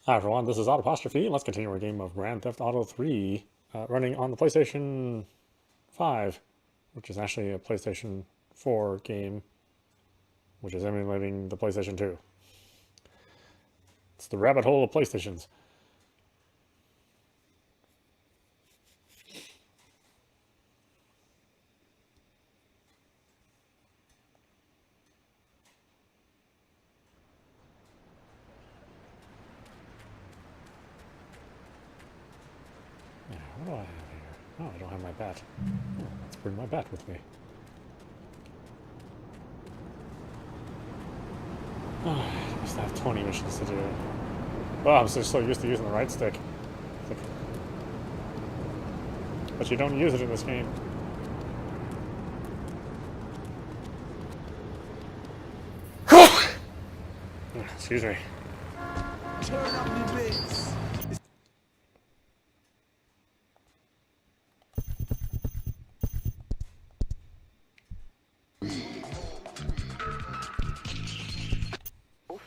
Hi everyone, this is audap, and let's continue our game of Grand Theft Auto 3, running on the PlayStation 5, which is actually a PlayStation 4 game, which is emulating the PlayStation 2. It's the rabbit hole of PlayStations. Yeah, what do I have here? Oh, I don't have my bat. Oh, let's bring my bat with me. Oh, I used to have 20 missions to do. Well, I'm just so used to using the right stick. But you don't use it in this game. Excuse me. Turn up your bass.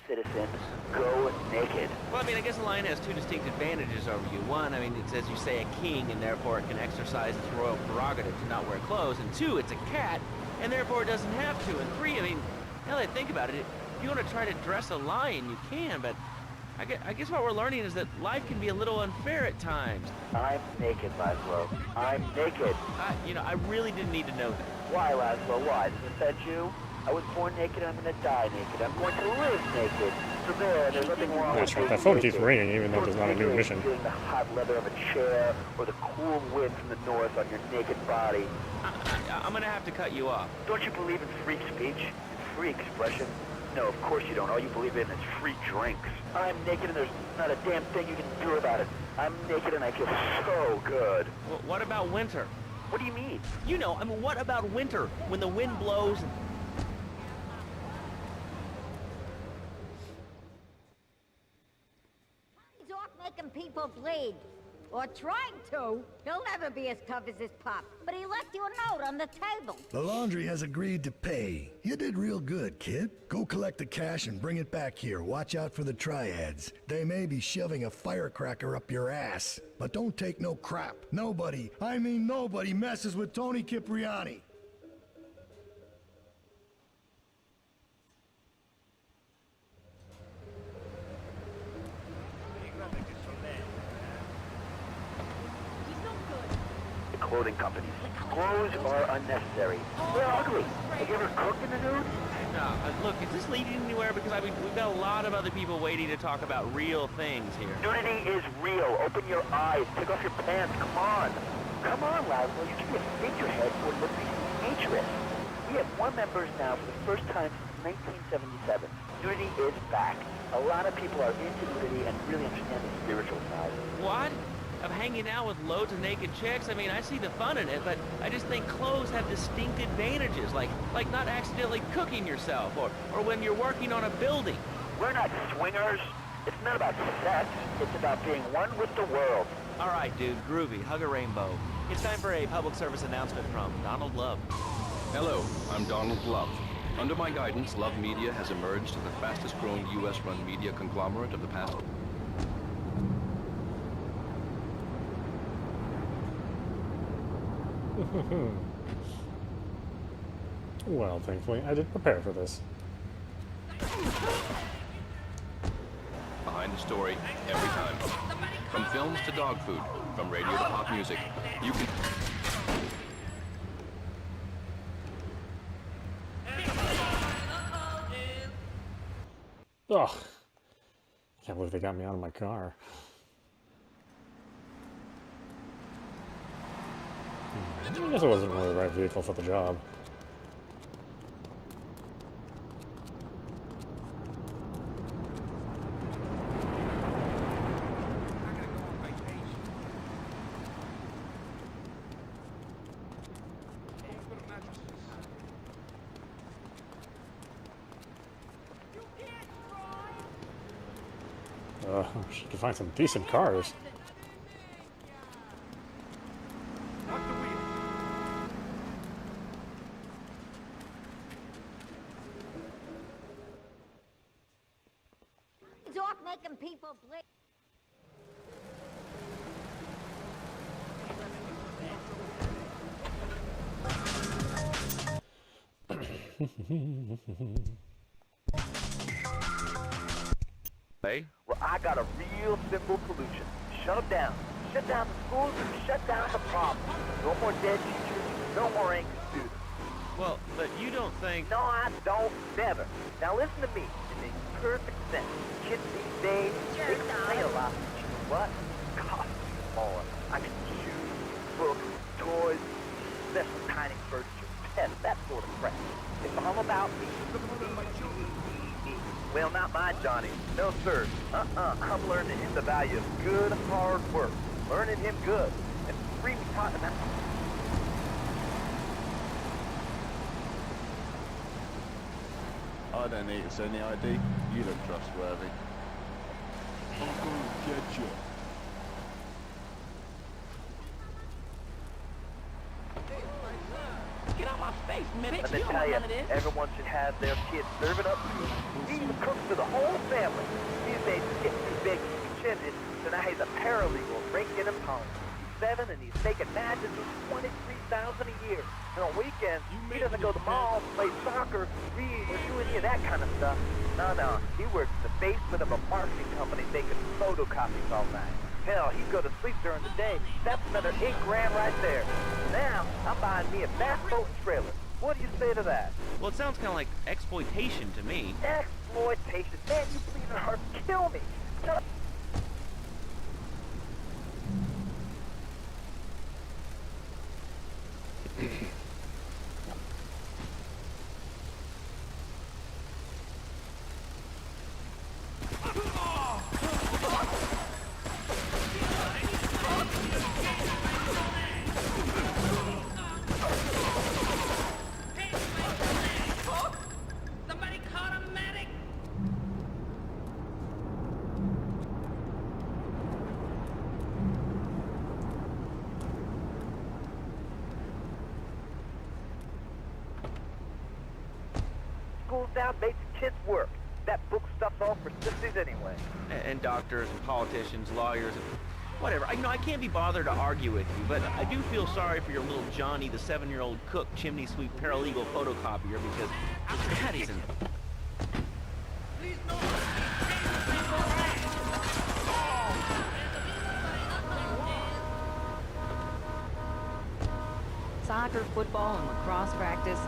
Citizen, go naked. Well, I mean, I guess a lion has two distinct advantages over you. One, I mean, it's, as you say, a king, and therefore it can exercise its royal prerogative to not wear clothes. And two, it's a cat, and therefore it doesn't have to. And three, I mean, now that I think about it, if you want to try to dress a lion, you can, but I guess what we're learning is that life can be a little unfair at times. I'm naked, Laszlo. I'm naked. I really didn't need to know that. Why, Laszlo? Why? Does it offend you? I was born naked, I'm gonna die naked. I'm going to live naked. So there's nothing wrong with That's right, being that phone keeps naked. ringing even though there's not a new mission. Feeling the hot leather of a chair or the cool wind from the north on your naked body. I'm gonna have to cut you off. Don't you believe in free speech? Free expression? No, of course you don't. All you believe in is free drinks. I'm naked and there's not a damn thing you can do about it. I'm naked and I feel so good. Well, what about winter? What do you mean? You know, I mean, what about winter? When the wind blows and... He's off making people bleed. Or trying to. He'll never be as tough as his pop. But he left you a note on the table. The laundry has agreed to pay. You did real good, kid. Go collect the cash and bring it back here. Watch out for the triads. They may be shoving a firecracker up your ass. But don't take no crap. Nobody, I mean nobody, messes with Tony Cipriani. The clothing companies. Clothes are unnecessary. They're ugly. Have you ever cooked in the nude? Look, is this leading anywhere? Because I mean, we've got a lot of other people waiting to talk about real things here. Nudity is real. Open your eyes. Take off your pants. Come on. Come on, Laszlo. You can be a figurehead for living naturists. We have more members now for the first time since 1977. Nudity is back. A lot of people are into nudity and really understand the spiritual side. What? Of hanging out with loads of naked chicks? I mean, I see the fun in it, but I just think clothes have distinct advantages, like not accidentally cooking yourself, or when you're working on a building. We're not swingers. It's not about sex. It's about being one with the world. All right, dude, groovy, hug a rainbow. It's time for a public service announcement from Donald Love. Hello, I'm Donald Love. Under my guidance, Love Media has emerged as the fastest-growing U.S.-run media conglomerate of the past... Well, thankfully, I did prepare for this. Behind the story, every time. From films to dog food, from radio to pop music, you can... Ugh. Can't believe they got me out of my car. I guess it wasn't really the right vehicle for the job. She could find some decent cars. He's off making people bleed. Hey? Well, I got a real simple solution. Shut them down. Shut down the schools and shut down the problems. No more dead teachers, no more angry students. Well, but you don't think... No, I don't. Never. Now listen to me. It makes perfect sense. Kids these days, they complain a lot. But you know what? Cost more. I can shoes, books, toys, special tiny furniture, pets, that sort of crap. It's all about me. Well, not mine, Johnny. No, sir. I'm learning him the value of good, hard work. Learning him good. And really talking about... I don't need to send the ID. You look trustworthy. I'm gonna get you. Get out my face, medic! Let me tell you, everyone should have their kids serving up food. He even cooks for the whole family. These days he's getting too big to be chimney, so now he's a paralegal breaking and pawning. He's 7 and he's making matches of $23,000 a year. And on weekends, he doesn't go to the mall, play soccer, read, or do any of that kind of stuff. No, he works in the basement of a marketing company making photocopies all night. Hell, he'd go to sleep during the day. That's another $8 grand right there. Now, I'm buying me a bass boat and trailer. What do you say to that? Well, it sounds kind of like exploitation to me. Exploitation. Man, you bleeding heart kill me. Shut up. Somebody call a medic! School's down, makes kids work. That book stuff's all for sissies anyway. And doctors and politicians, lawyers, and whatever. I can't be bothered to argue with you, but I do feel sorry for your little Johnny, the 7-year-old cook, chimney sweep, paralegal photocopier, because that isn't... Please no! Soccer, football, and lacrosse practice,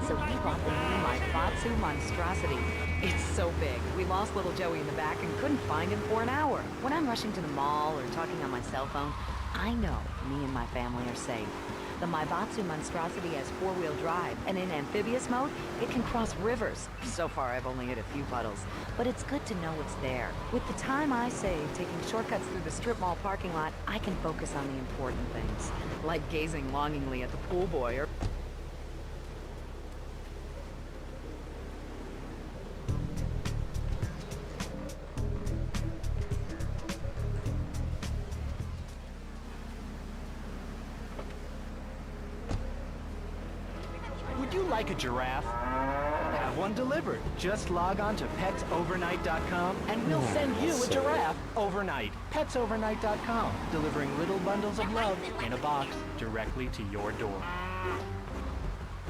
so we bought the new My Fatsu monstrosity. It's so big, we lost little Joey in the back and couldn't find him for an hour. When I'm rushing to the mall or talking on my cell phone, I know me and my family are safe. The Maibatsu monstrosity has 4-wheel drive, and in amphibious mode, it can cross rivers. So far, I've only hit a few puddles, but it's good to know it's there. With the time I save taking shortcuts through the strip mall parking lot, I can focus on the important things, like gazing longingly at the pool boy or... Would you like a giraffe? Have one delivered. Just log on to petsovernight.com and we'll send you a giraffe overnight. Petsovernight.com, delivering little bundles of love in a box directly to your door.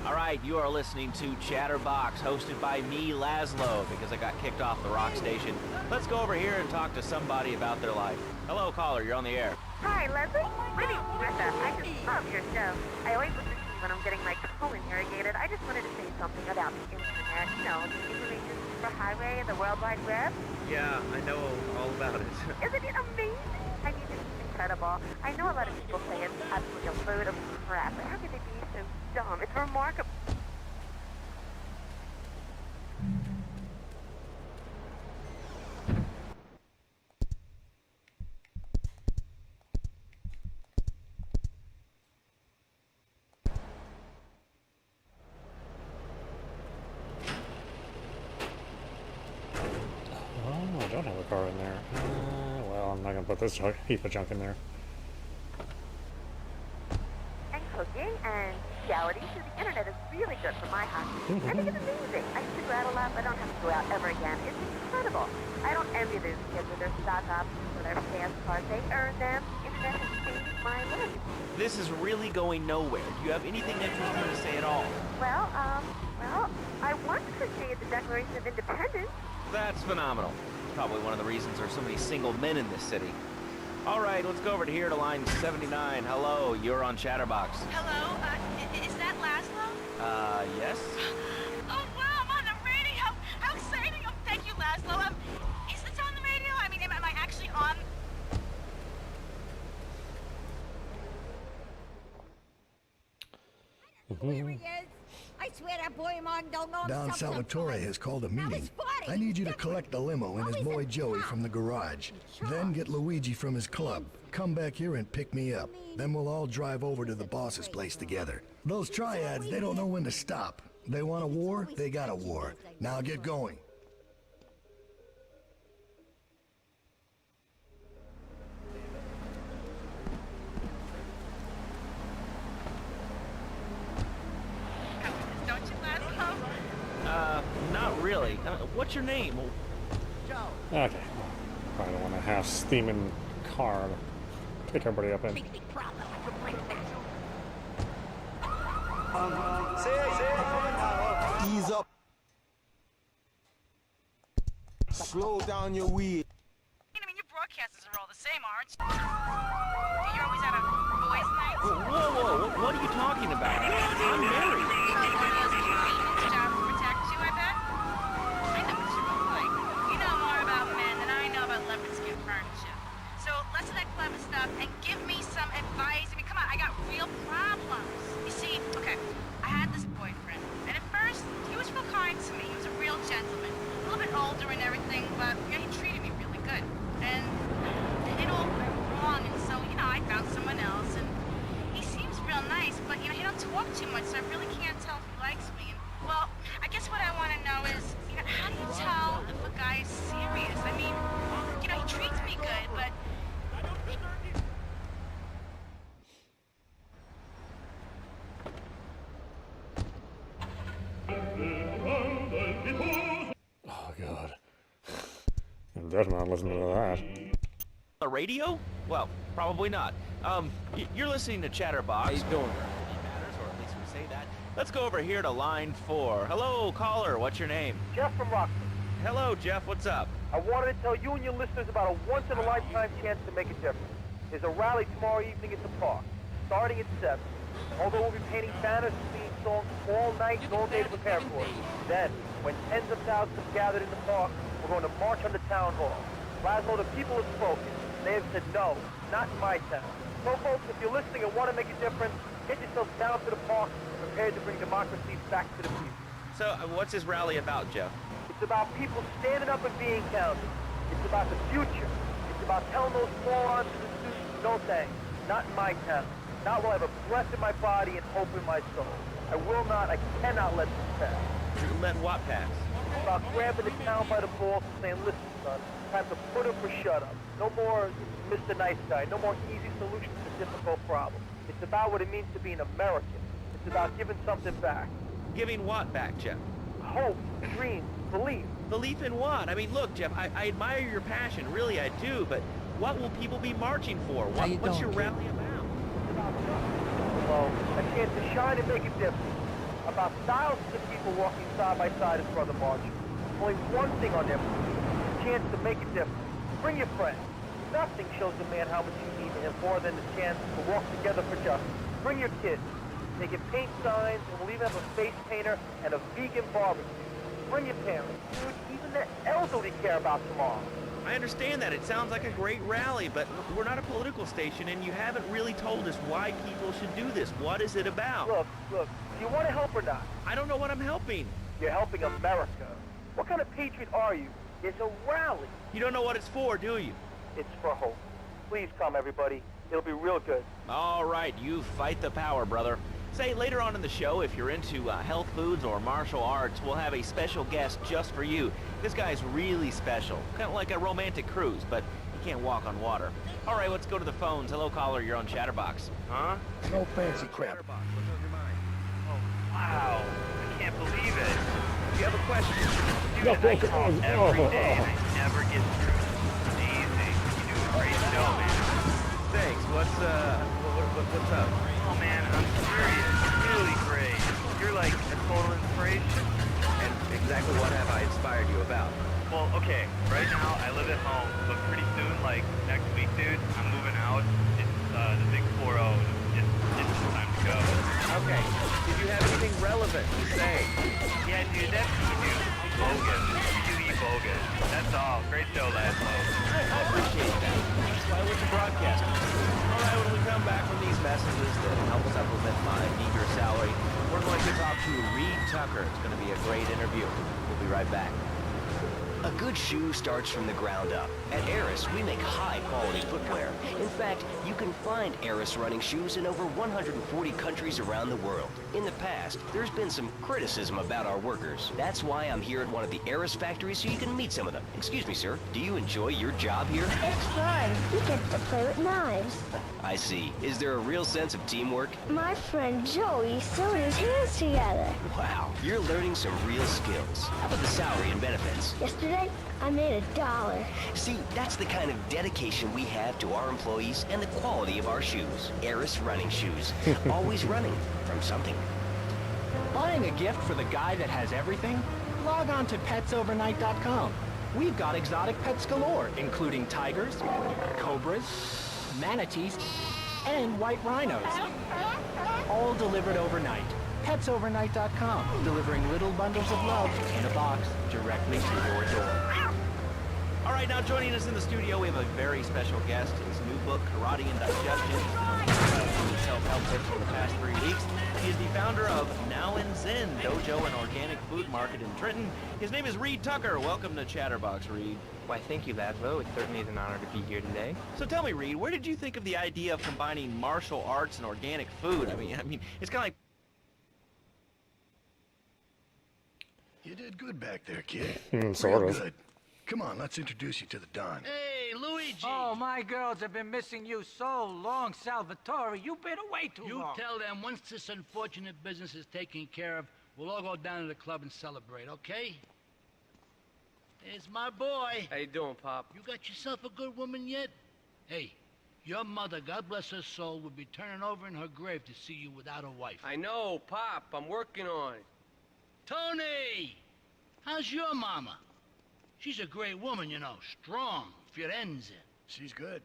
All right, you are listening to Chatterbox, hosted by me, Laszlo, because I got kicked off the rock station. Let's go over here and talk to somebody about their life. Hello, caller, you're on the air. Hi, Leslie. My name's Martha. I just love your show. I always listen to you when I'm getting my colon irrigated. I just wanted to say something about the internet. You know, the information superhighway and the World Wide Web. Yeah, I know all about it. Isn't it amazing? I mean, it's incredible. I know a lot of people say it's absolutely a load of crap, but how could they be so dumb? It's remarkable. Oh, I don't have a car in there. Well, I'm not gonna put this heap of junk in there. And cooking and reality through the internet is really good for my hobby. I think it's amazing. I used to go out a lot, but I don't have to go out ever again. It's incredible. I don't envy those kids with their stock options or their fast cars. They earn them. Internet has changed my life. This is really going nowhere. Do you have anything interesting to say at all? Well, That's phenomenal. Probably one of the reasons there's so many single men in this city. All right, let's go over to here to line 79. Hello, you're on Chatterbox. Hello, is that Laszlo? Yes? Oh, wow, I'm on the radio! How exciting! Oh, thank you, Laszlo. Is this on the radio? I mean, am I actually on? Here he is. I swear that boy Martin don't know Don himself Salvatore sometimes. has called a Now meeting. he's 40, I need you to he's collect the limo and his Always boy in Joey town. from the garage. Then get Luigi from his club. Come back here and pick me up. Then we'll all drive over to the boss's place together. Those triads, they don't know when to stop. They want a war, they got a war. Now get going. Don't you, Laszlo? Not really. What's your name? Okay. Probably don't want to have steaming car to pick everybody up in. Ease up. Slow down your wheel. I mean, your broadcasters are all the same, aren't you? You're always at a boys' night? Whoa, what are you talking about? I'm married. Job to protect you, I bet? I know what you look like. You know more about men than I know about leopard skin furniture. So less of that clever stuff and give me some advice. I mean, come on, I got real problems. You see, okay, I had this boyfriend, and at first, he was real kind to me. He was a real gentleman. A little bit older and everything, but you know, he treated me really good. And it all went wrong, and so, you know, I found someone else, and he seems real nice, but, you know, he don't talk too much, so I really can't tell if he likes me. And, well, I guess what I want to know is, you know, how do you tell if a guy is serious? I mean, you know, he treats me good, but... Oh, God. I'm definitely not listening to that. The radio? Well, probably not. You're listening to Chatterbox. How you doing? Matters, or at least we say that. Let's go over here to line 4. Hello, caller. What's your name? Jeff from Rockford. Hello, Jeff. What's up? I wanted to tell you and your listeners about a once-in-a-lifetime chance to make a difference. There's a rally tomorrow evening at the park, starting at 7. Although we'll be painting banners and singing songs all night and all day to prepare for it. Then, when tens of thousands have gathered in the park, we're going to march on the town hall. Laszlo, the people have spoken. They have said no, not in my town. So, folks, if you're listening and want to make a difference, get yourself down to the park and prepare to bring democracy back to the people. So, what's this rally about, Jeff? It's about people standing up and being counted. It's about the future. It's about telling those morons and the students, no thanks, not in my town. Not while I have a breath in my body and hope in my soul. I will not, I cannot let this pass. Let what pass? It's about grabbing the town by the balls and saying, listen, son, time to put up or shut up. No more Mr. Nice Guy. No more easy solutions to difficult problems. It's about what it means to be an American. It's about giving something back. Giving what back, Jeff? Hope, dreams, belief. Belief in what? I mean, look, Jeff, I admire your passion. Really, I do. But what will people be marching for? What's your rally about? Well, a chance to shine and make a difference. About thousands of people walking side by side as Brother March. Only one thing on their mind, a chance to make a difference. Bring your friends. Nothing shows a man how much you need him more than the chance to walk together for justice. Bring your kids. They can paint signs, and we'll even have a face painter and a vegan barbecue. Bring your parents. Dude, even the elderly care about tomorrow. I understand that. It sounds like a great rally, but we're not a political station, and you haven't really told us why people should do this. What is it about? Look, do you want to help or not? I don't know what I'm helping. You're helping America. What kind of patriot are you? It's a rally. You don't know what it's for, do you? It's for hope. Please come, everybody. It'll be real good. All right, you fight the power, brother. Say, later on in the show, if you're into health foods or martial arts, we'll have a special guest just for you. This guy's really special. Kind of like a romantic cruise, but he can't walk on water. All right, let's go to the phones. Hello, caller. You're on Chatterbox. Huh? No fancy crap. Chatterbox. What's on your mind? Oh, wow. I can't believe it. Do you have a question? Dude, I call every day and I never get through. It's easy. You do a great show, man. Thanks. What's up? Oh, man, I'm serious. You're really great. You're like a total inspiration. And exactly what have I inspired you about? Well, okay, right now I live at home, but pretty soon, like next week, dude, I'm moving out. It's the big 4-0. It's time to go. Okay. Did you have anything relevant to say? Yeah, dude, that's you, dude. Bogus. Really bogus. That's all. Great show, Laszlo. I appreciate that. That's why I went to broadcasting. All right, when we come back from these messages that help supplement my meager salary, we're going to talk to Reed Tucker. It's going to be a great interview. We'll be right back. A good shoe starts from the ground up. At Eris, we make high-quality footwear. In fact, you can find Eris running shoes in over 140 countries around the world. In the past, there's been some criticism about our workers. That's why I'm here at one of the Eris factories so you can meet some of them. Excuse me, sir. Do you enjoy your job here? It's fun. We get to play with knives. I see. Is there a real sense of teamwork? My friend Joey sewed his hands together. Wow, you're learning some real skills. How about the salary and benefits? Yesterday, I made $1. See, that's the kind of dedication we have to our employees and the quality of our shoes. Eris running shoes. Always running from something. Buying a gift for the guy that has everything? Log on to petsovernight.com. We've got exotic pets galore, including tigers, cobras, manatees, and white rhinos. All delivered overnight. Petsovernight.com, delivering little bundles of love in a box directly to your door. All right, now joining us in the studio, we have a very special guest. His new book, Karate and Digestion, has self-help tips for the past 3 weeks. He is the founder of Now in Zen Dojo and Organic Food Market in Trenton. His name is Reed Tucker. Welcome to Chatterbox, Reed. Why, thank you, Laszlo. It certainly is an honor to be here today. So tell me, Reed, where did you think of the idea of combining martial arts and organic food? I mean, it's kind of like... You did good back there, kid. Sort Real of. good. Come on, let's introduce you to the Don. Hey, Luigi! Oh, my girls have been missing you so long, Salvatore. You've been away too long. You tell them once this unfortunate business is taken care of, we'll all go down to the club and celebrate, okay? There's my boy. How you doing, Pop? You got yourself a good woman yet? Hey, your mother, God bless her soul, would be turning over in her grave to see you without a wife. I know, Pop. I'm working on it. Tony! How's your mama? She's a great woman, you know. Strong. Firenze. She's good.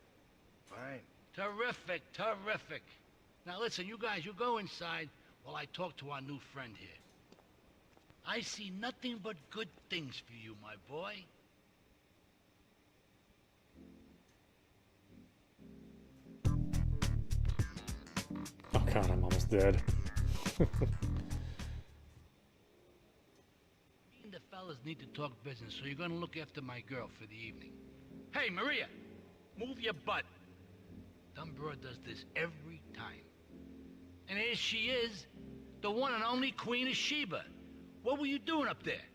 Fine. Terrific, terrific. Now listen, you guys, you go inside while I talk to our new friend here. I see nothing but good things for you, my boy. Oh god, I'm almost dead. The fellas need to talk business, so you're gonna look after my girl for the evening. Hey, Maria, move your butt. Dumb broad does this every time. And here she is, the one and only Queen of Sheba. What were you doing up there?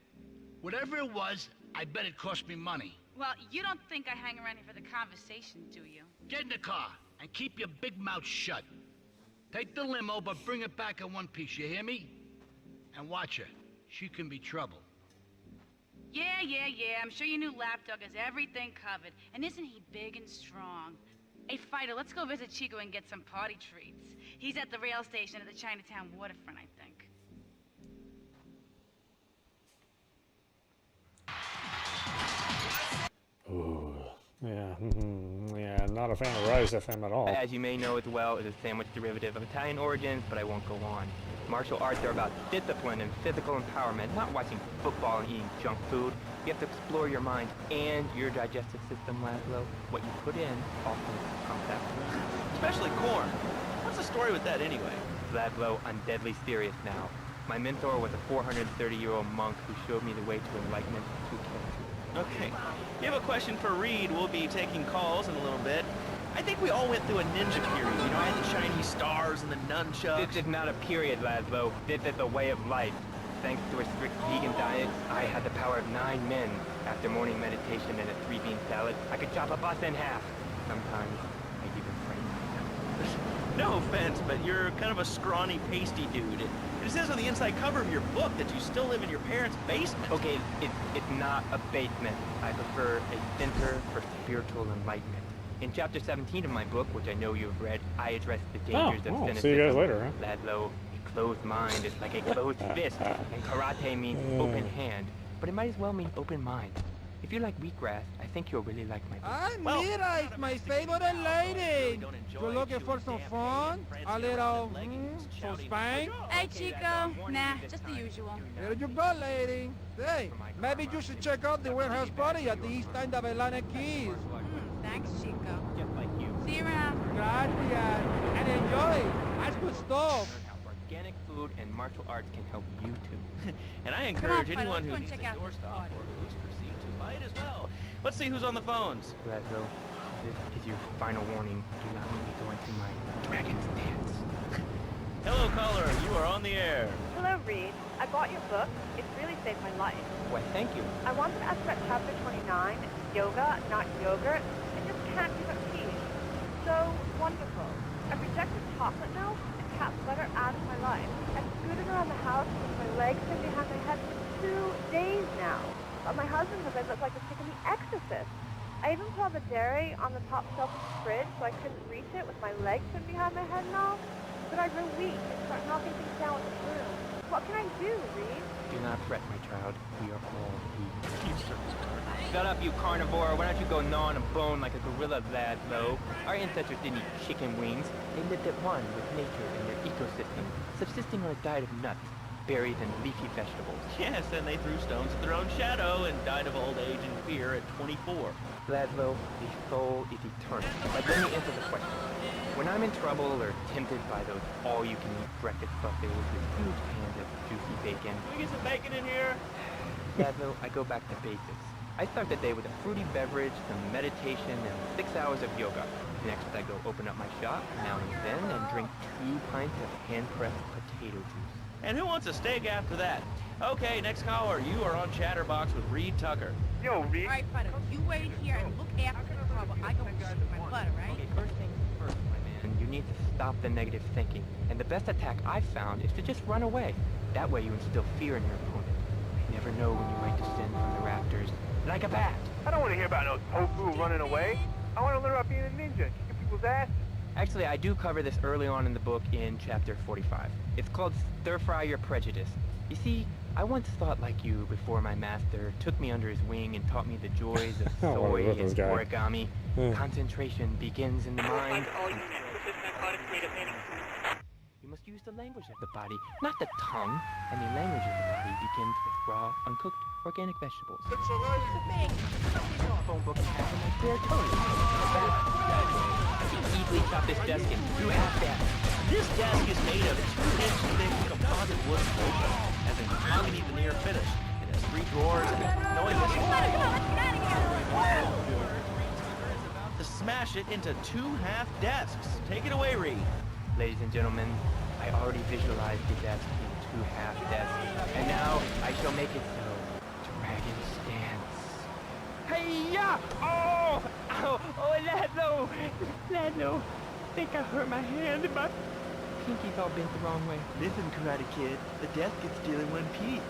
Whatever it was, I bet it cost me money. Well, you don't think I hang around here for the conversation, do you? Get in the car and keep your big mouth shut. Take the limo, but bring it back in one piece, you hear me? And watch her. She can be trouble. Yeah. I'm sure your new lapdog has everything covered. And isn't he big and strong? Hey, Fighter, let's go visit Chico and get some party treats. He's at the rail station at the Chinatown waterfront, I think. Ooh, yeah, yeah, not a fan of Rise FM at all. As you may know as well, it is a sandwich derivative of Italian origins, but I won't go on. Martial arts are about discipline and physical empowerment, not watching football and eating junk food. You have to explore your mind and your digestive system, Laszlo. What you put in also comes out. Especially corn. What's the story with that anyway? Laszlo, I'm deadly serious now. My mentor was a 430-year-old monk who showed me the way to enlightenment through killing. Okay. You have a question for Reed. We'll be taking calls in a little bit. I think we all went through a ninja period. You know, I had the Chinese stars and the nunchucks. This is not a period, Laszlo. This is a way of life. Thanks to a strict vegan diet, I had the power of 9 men. After morning meditation and a 3-bean salad, I could chop a bus in half. Sometimes I even frighten myself. No offense, but you're kind of a scrawny, pasty dude. It says on the inside cover of your book that you still live in your parents' basement. Okay, it's not a basement. I prefer a center for spiritual enlightenment. In chapter 17 of my book, which I know you've read, I address the dangers of cynicism. See you guys later, huh? Laszlo, a closed mind is like a closed fist, and karate means open hand, but it might as well mean open mind. If you like wheatgrass, I think you'll really like my book. I'm Mira, my favorite lady. You're looking for some fun? A little, some spank? Hey, Chico. Nah, just the usual. Here you go, lady. Hey, maybe you should check out the warehouse party at the east end of Atlantic Keys. Thanks, Chico. Just like you. See you around. Gracias. And enjoy. That's good stuff. Organic food and martial arts can help you too. And I encourage anyone who needs a doorstop or who's perceived to buy it as well. Let's see who's on the phones. Glasgow, this is your final warning. Do not let me go into my dragon's dance. Hello, caller. You are on the air. Hello, Reed. I bought your book. It's really saved my life. Why, thank you. I wanted to ask about chapter 29, yoga, not yogurt. I just can't give up peace. So wonderful. I've rejected chocolate milk and cat butter out of my life. I've scooted around the house with my legs pinned behind my head for 2 days now. But my husband says I look like a chick in The Exorcist. I even put all the dairy on the top shelf of the fridge so I couldn't reach it with my legs pinned behind my head and all. But I grew weak and start knocking things down with the broom. What can I do, Reed? Do not fret, my child. We are all weak. Shut up, you carnivore. Why don't you go gnaw on a bone like a gorilla, Laszlo? Our ancestors didn't eat chicken wings. They lived at one with nature and their ecosystem, subsisting on a diet of nuts, berries, and leafy vegetables. Yes, and they threw stones at their own shadow and died of old age and fear at 24. Laszlo, the soul is eternal. But let me answer the question. When I'm in trouble or tempted by those all-you-can-eat breakfast buffets with huge pans of juicy bacon... Can we get some bacon in here? Laszlo, I go back to basics. I start the day with a fruity beverage, some meditation, and 6 hours of yoga. Next, I go open up my shop, now and then, and drink 2 pints of hand-pressed potato juice. And who wants a steak after that? Okay, next caller. You are on Chatterbox with Reed Tucker. Yo, Reed. All right, Butter, you wait here and look after the trouble. I go shoot my butter, right? Okay, first things first, my man. You need to stop the negative thinking. And the best attack I've found is to just run away. That way you instill fear in your opponent. You never know when you might descend from the rafters like a bat. I don't want to hear about no tofu running away. I want to learn about being a ninja, kicking people's asses. Actually, I do cover this early on in the book in chapter 45. It's called Stir Fry Your Prejudice. You see, I once thought like you before my master took me under his wing and taught me the joys of soy and origami. Concentration begins in the mind. You must use the language of the body, not the tongue. And the language of the body begins with raw, uncooked, organic vegetables. Phone book and half of my territory. Easily chop this desk in 2 half-steps. This desk is made of 2-inch thick composite wood profile, as in mahogany veneer finish. It has 3 drawers and knowing this about to smash it into 2 half desks. Take it away, Reed. Ladies and gentlemen, I already visualized the desk in 2 half desks, and now I shall make it so. Dragon stance. Hey-ya! Oh! Ow! Oh, Laszlo! Laszlo! I think I hurt my hand and my pinky's all bent the wrong way. Listen, Karate Kid, the desk is still in one piece.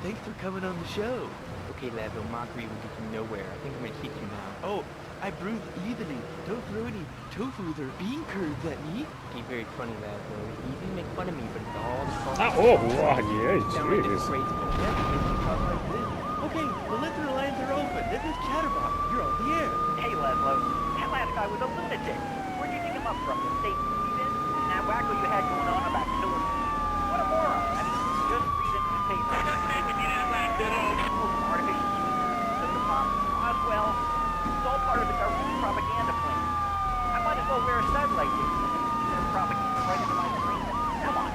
Thanks for coming on the show. Okay, Laszlo, mockery will get you nowhere. I think I'm gonna hit you now. Oh, I bruise easily. Don't throw any tofus or bean curds at me. Okay, very funny, Laszlo. It's easy to make fun of me, but it's all the fault. Yeah, jeez. Okay, the listener lines are open. This is Chatterbox. You're on the air. Hey, Laszlo. That last guy was a lunatic. Where'd you pick him up from? The state police? And that wacko you had going on about killing me? What a moron. I mean, just read in the paper. Artificial sweeteners, soda pop, Roswell. It's all part of the government's propaganda plan. I might as well wear a satellite dish instead of propaganda right into my screen. Come on.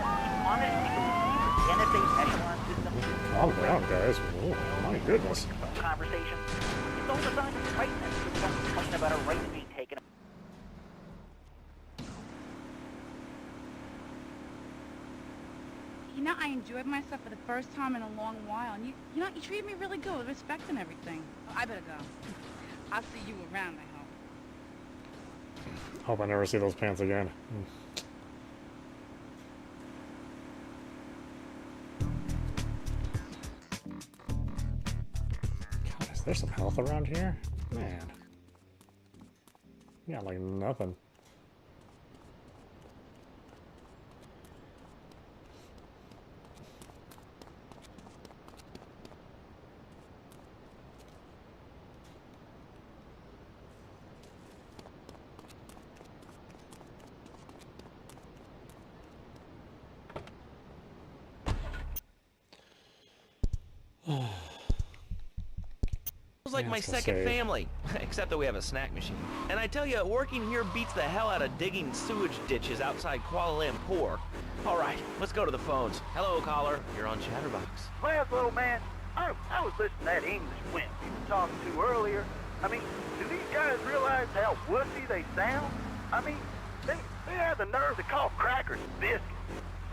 Honest people believe the NSA echelon system. Calm down, guys. Oh, my goodness. Conversation. It's all designed to frighten us so we don't complain about our rights being taken. You know, I enjoyed myself for the first time in a long while, and you know, you treated me really good with respect and everything. Oh, I better go. I'll see you around, I hope. Hope I never see those pants again. God, is there some health around here? Man. Yeah, like nothing. It's like Yeah, my it's gonna second save. family, except that we have a snack machine. And I tell you, working here beats the hell out of digging sewage ditches outside Kuala Lumpur. All right, let's go to the phones. Hello, caller. You're on Chatterbox. Well, little man, I was listening to that English wimp you were talking to earlier. I mean, do these guys realize how wussy they sound? I mean, they have the nerve to call crackers biscuits.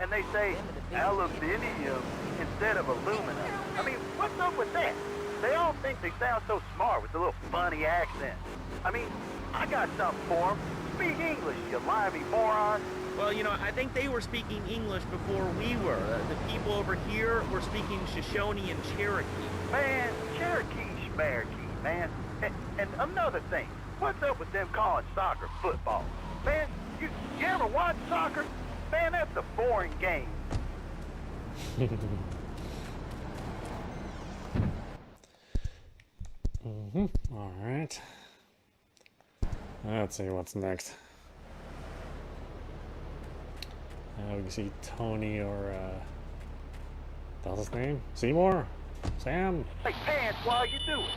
And they say aluminium instead of aluminum. I mean, what's up with that? They all think they sound so smart with a little funny accent. I mean, I got something for them. Speak English, you limey moron. Well, you know, I think they were speaking English before we were. The people over here were speaking Shoshone and Cherokee. Man, Cherokee schmarokee, man. And another thing, what's up with them calling soccer football? Man, you ever watch soccer? Man, that's a boring game. All right. Let's see what's next. We can see Tony or what's his name? Seymour? Sam? Hey, Pants, while you do it.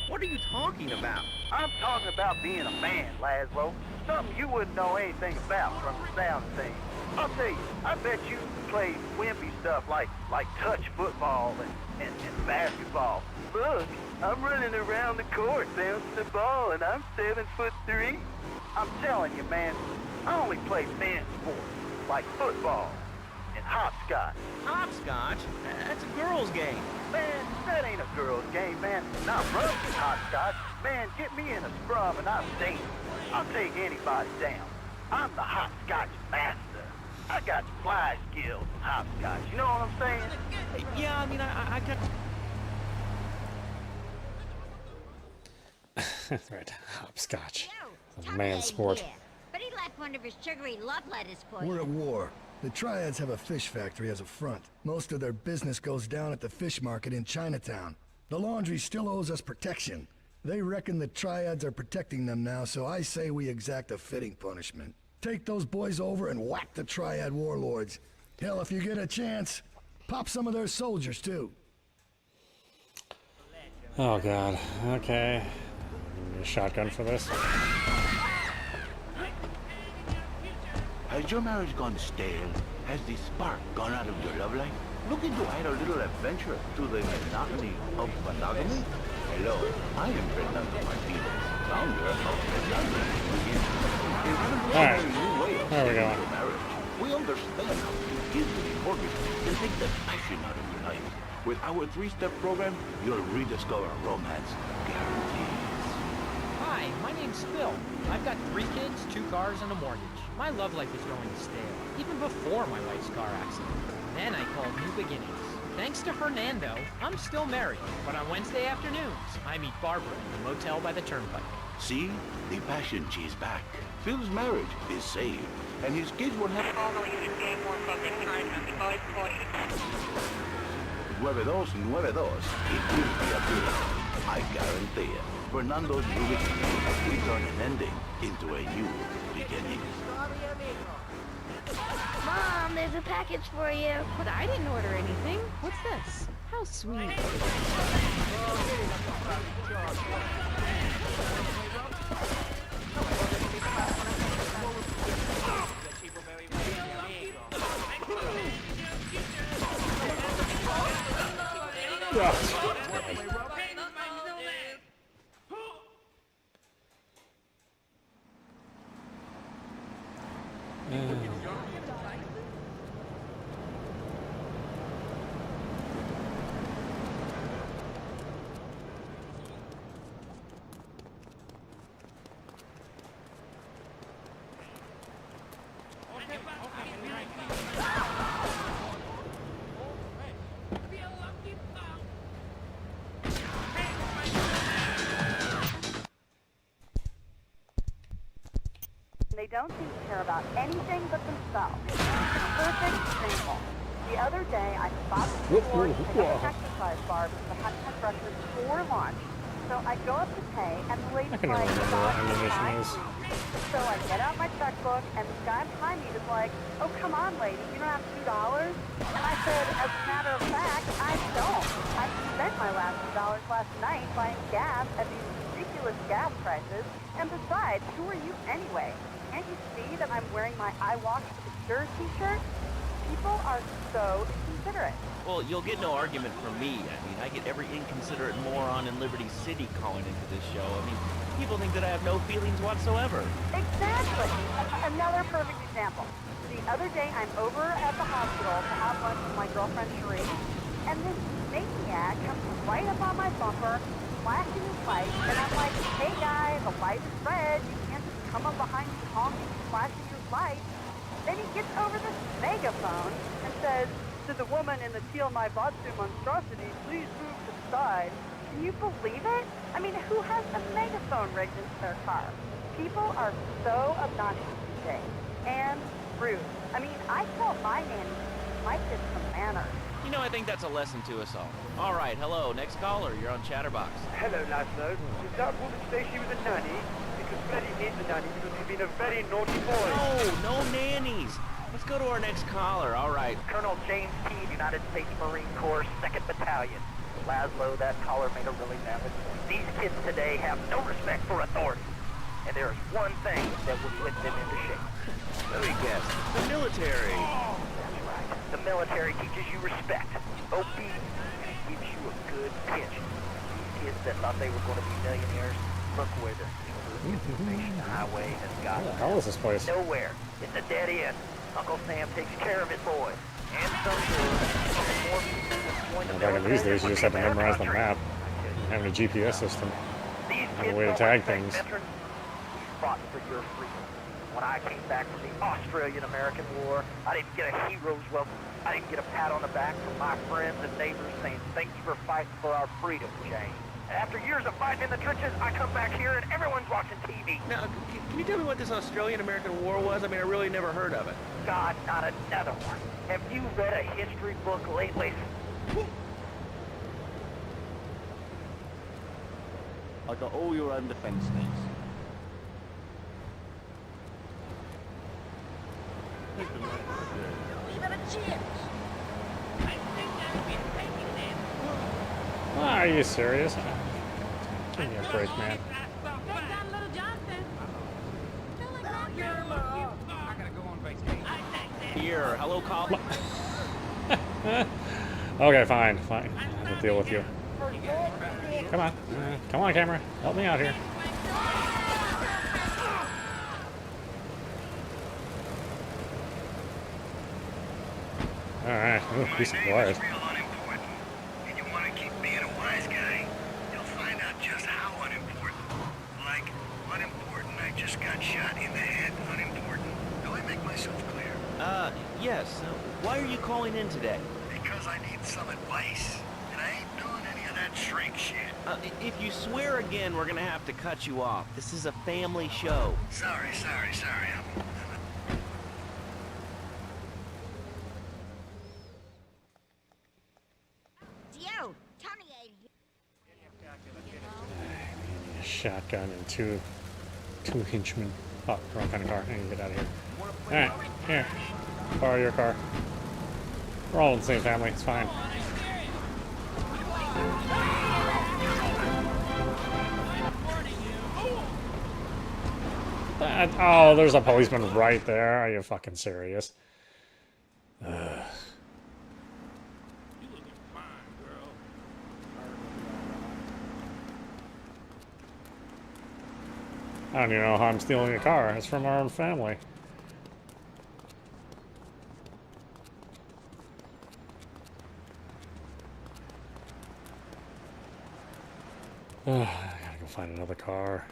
What are you talking about? I'm talking about being a man, Laszlo. Something you wouldn't know anything about from the sound of things. I'll tell you, I bet you play wimpy stuff like touch football and basketball. Look, I'm running around the court bouncing the ball and I'm 7'3". I'm telling you, man, I only play men's sports like football and hopscotch. Hopscotch? That's a girl's game. Man, that ain't a girl's game, man. Not rugby hopscotch. Man, get me in a scrum and I'm dangerous. I'll take anybody down. I'm the hopscotch master. I got fly skills in hopscotch. You know what I'm saying? Yeah, I mean, I got... That's right, hopscotch. That's a man's sport. Yeah, but he left one of his sugary love letters for We're you. at war. The Triads have a fish factory as a front. Most of their business goes down at the fish market in Chinatown. The laundry still owes us protection. They reckon the Triads are protecting them now, so I say we exact a fitting punishment. Take those boys over and whack the Triad warlords. Hell, if you get a chance, pop some of their soldiers, too. Oh, God. Okay. Need a shotgun for this. Has your marriage gone stale? Has the spark gone out of your love life? Looking to add a little adventure to the monotony of monogamy? Hello, I am Fernando Martinez, founder of Fernando. Alright, there we go. Marriage. We understand how to easily mortgage and take the passion out of your life. With our 3-step program, you'll rediscover romance guarantees. Hi, my name's Phil. I've got 3 kids, 2 cars, and a mortgage. My love life is going stale, even before my wife's car accident. Then I called New Beginnings. Thanks to Fernando, I'm still married, but on Wednesday afternoons, I meet Barbara in the motel by the turnpike. See? The passion she's back. Phil's marriage is saved, and his kids will have... 9292, it will be a beautiful. I guarantee it. Fernando's New Beginnings. We turn an ending into a new beginning. Mom, there's a package for you. But I didn't order anything. What's this? How sweet. They don't seem to care about anything but themselves. Perfect example. The other day, I stopped at the store to pick up an exercise bar because I hadn't had breakfast for lunch. So I go up to pay, and the lady's I can like, remember what ammunition is. so I get out my checkbook, and the guy behind me is like, oh, come on, lady, you don't have $2? And I said, as a matter of fact, I don't. I'm last night buying gas at these ridiculous gas prices. And besides, who are you anyway? Can't you see that I'm wearing my I Walk Secure t-shirt? People are so inconsiderate. Well, you'll get no argument from me. I mean, I get every inconsiderate moron in Liberty City calling into this show. I mean, people think that I have no feelings whatsoever. Exactly. Another perfect example. The other day, I'm over at the hospital to have lunch with my girlfriend Cherie, and this maniac comes right up on my bumper, flashing his lights, and I'm like, hey guy, the light is red. You can't just come up behind me honking and flashing your lights. Then he gets over this megaphone and says, to the woman in the teal my vatsu monstrosity, please move to the side. Can you believe it? I mean, who has a megaphone rigged into their car? People are so obnoxious these days. And rude. I mean, I tell my nanny, my kids some manners. You know, I think that's a lesson to us all. All right, hello, next caller. You're on Chatterbox. Hello, Laszlo. Is that woman say she was a nanny? Because Freddie needs a nanny because he's been a very naughty boy. No nannies. Let's go to our next caller. All right. Colonel James T., United States Marine Corps, 2nd Battalion. Laszlo, that caller made a really valid point. These kids today have no respect for authority. And there is one thing that would put them into shape. Let me guess. The military. That's right. The military teaches you respect, obedience, and it gives you a good pitch. These kids that thought they were going to be millionaires, look where the information highway has got them. How is this place? Nowhere. It's a dead end. Uncle Sam takes care of his boys. And some more people will join the Back in these military days, you just have to memorize the map. Having a GPS system. Have a way to tag things. Veterans, we fought for your freedom. When I came back from the Australian-American War, I didn't get a hero's welcome. I didn't get a pat on the back from my friends and neighbors saying, thank you for fighting for our freedom, Jane. And after years of fighting in the trenches, I come back here and everyone's watching TV. Now, can you tell me what this Australian-American War was? I mean, I really never heard of it. God, not another one. Have you read a history book lately? I got all your own defense needs. Are you serious? Give me a break, man. Here, hello, caller. Okay, fine. I have to deal with you. Come on. Come on, camera. Help me out here. Alright. Ooh, be quiet. And you want to keep being a wise guy, you'll find out just how unimportant. Like, unimportant, I just got shot in the head, unimportant. Do I make myself clear? Yes. Why are you calling in today? Because I need some advice. And I ain't doing any of that shrink shit. If you swear again, we're gonna have to cut you off. This is a family show. Sorry. Shotgun and two henchmen. Oh, wrong kind of car. I need to get out of here. Alright, here. Borrow your car. We're all in the same family, it's fine. Oh, there's a policeman right there. Are you fucking serious? Ugh. I don't even know how I'm stealing a car. It's from our own family. I gotta go find another car.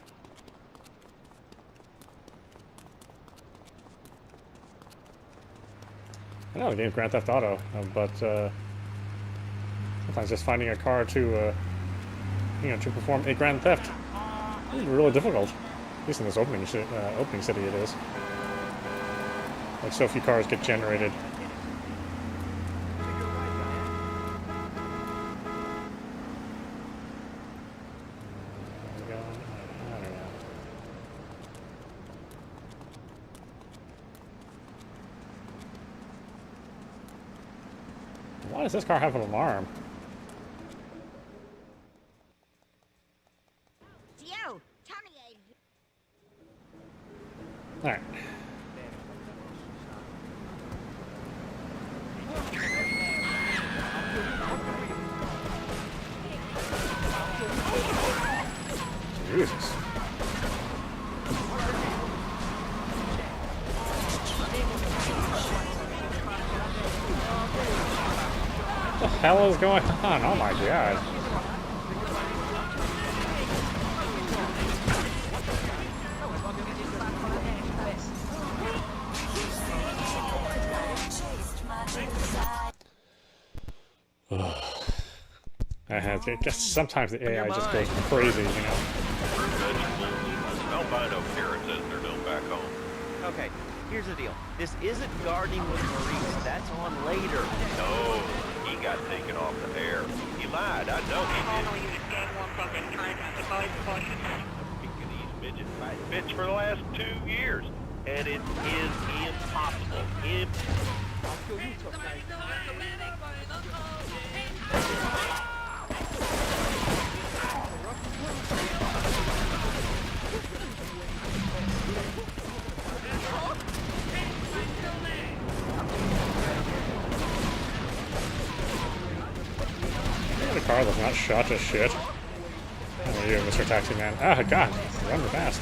I know the game's Grand Theft Auto, but sometimes just finding a car to, to perform a grand theft is really difficult. At least in this opening city it is. Like, so few cars get generated. Why does this car have an alarm? Alright. Jesus. What the hell is going on? Oh my god. I have to guess sometimes the AI just goes crazy, you know. Albino parents as they're known back home. Okay, here's the deal. This isn't gardening with Maurice. That's on later. No, he got taken off the air. He lied. I know he did. Speaking of these midget fight bitch for the last 2 years, and it is impossible. I'll kill you tough guy. The car that's not shot to shit. Oh, you, Mr. Taxi Man. Ah, God. Run fast.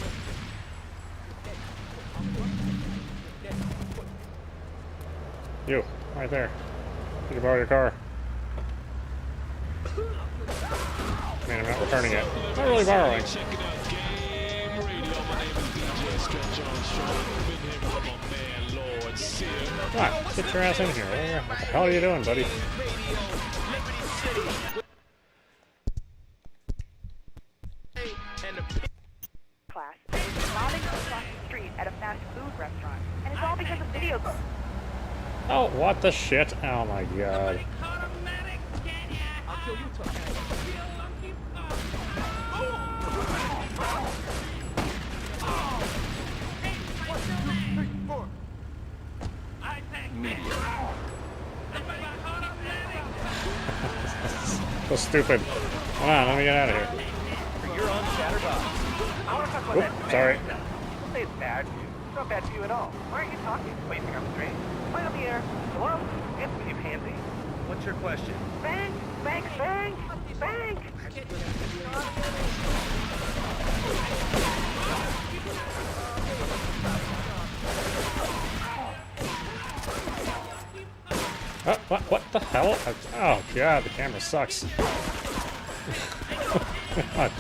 You, right there. You can borrow your car. Man, I'm not returning it. Not really borrowing. Come on, get your ass in here. What the hell are you doing, buddy? Class is robbing across the street at a fast food restaurant, and it's all because of video games. Oh, what the shit? Oh my god. So stupid. Come on, let me get out of here. You're on Chatterbox. I want to talk about Oop, that. sorry. Don't say it's bad for you. It's not bad for you at all. Why aren't you talking? Wait, you think I'm strange? Why on the air? Hello? Answer me, you pansy. What's your question? Bank! Bank! Bank! Bank! What the hell? Oh god, the camera sucks. God.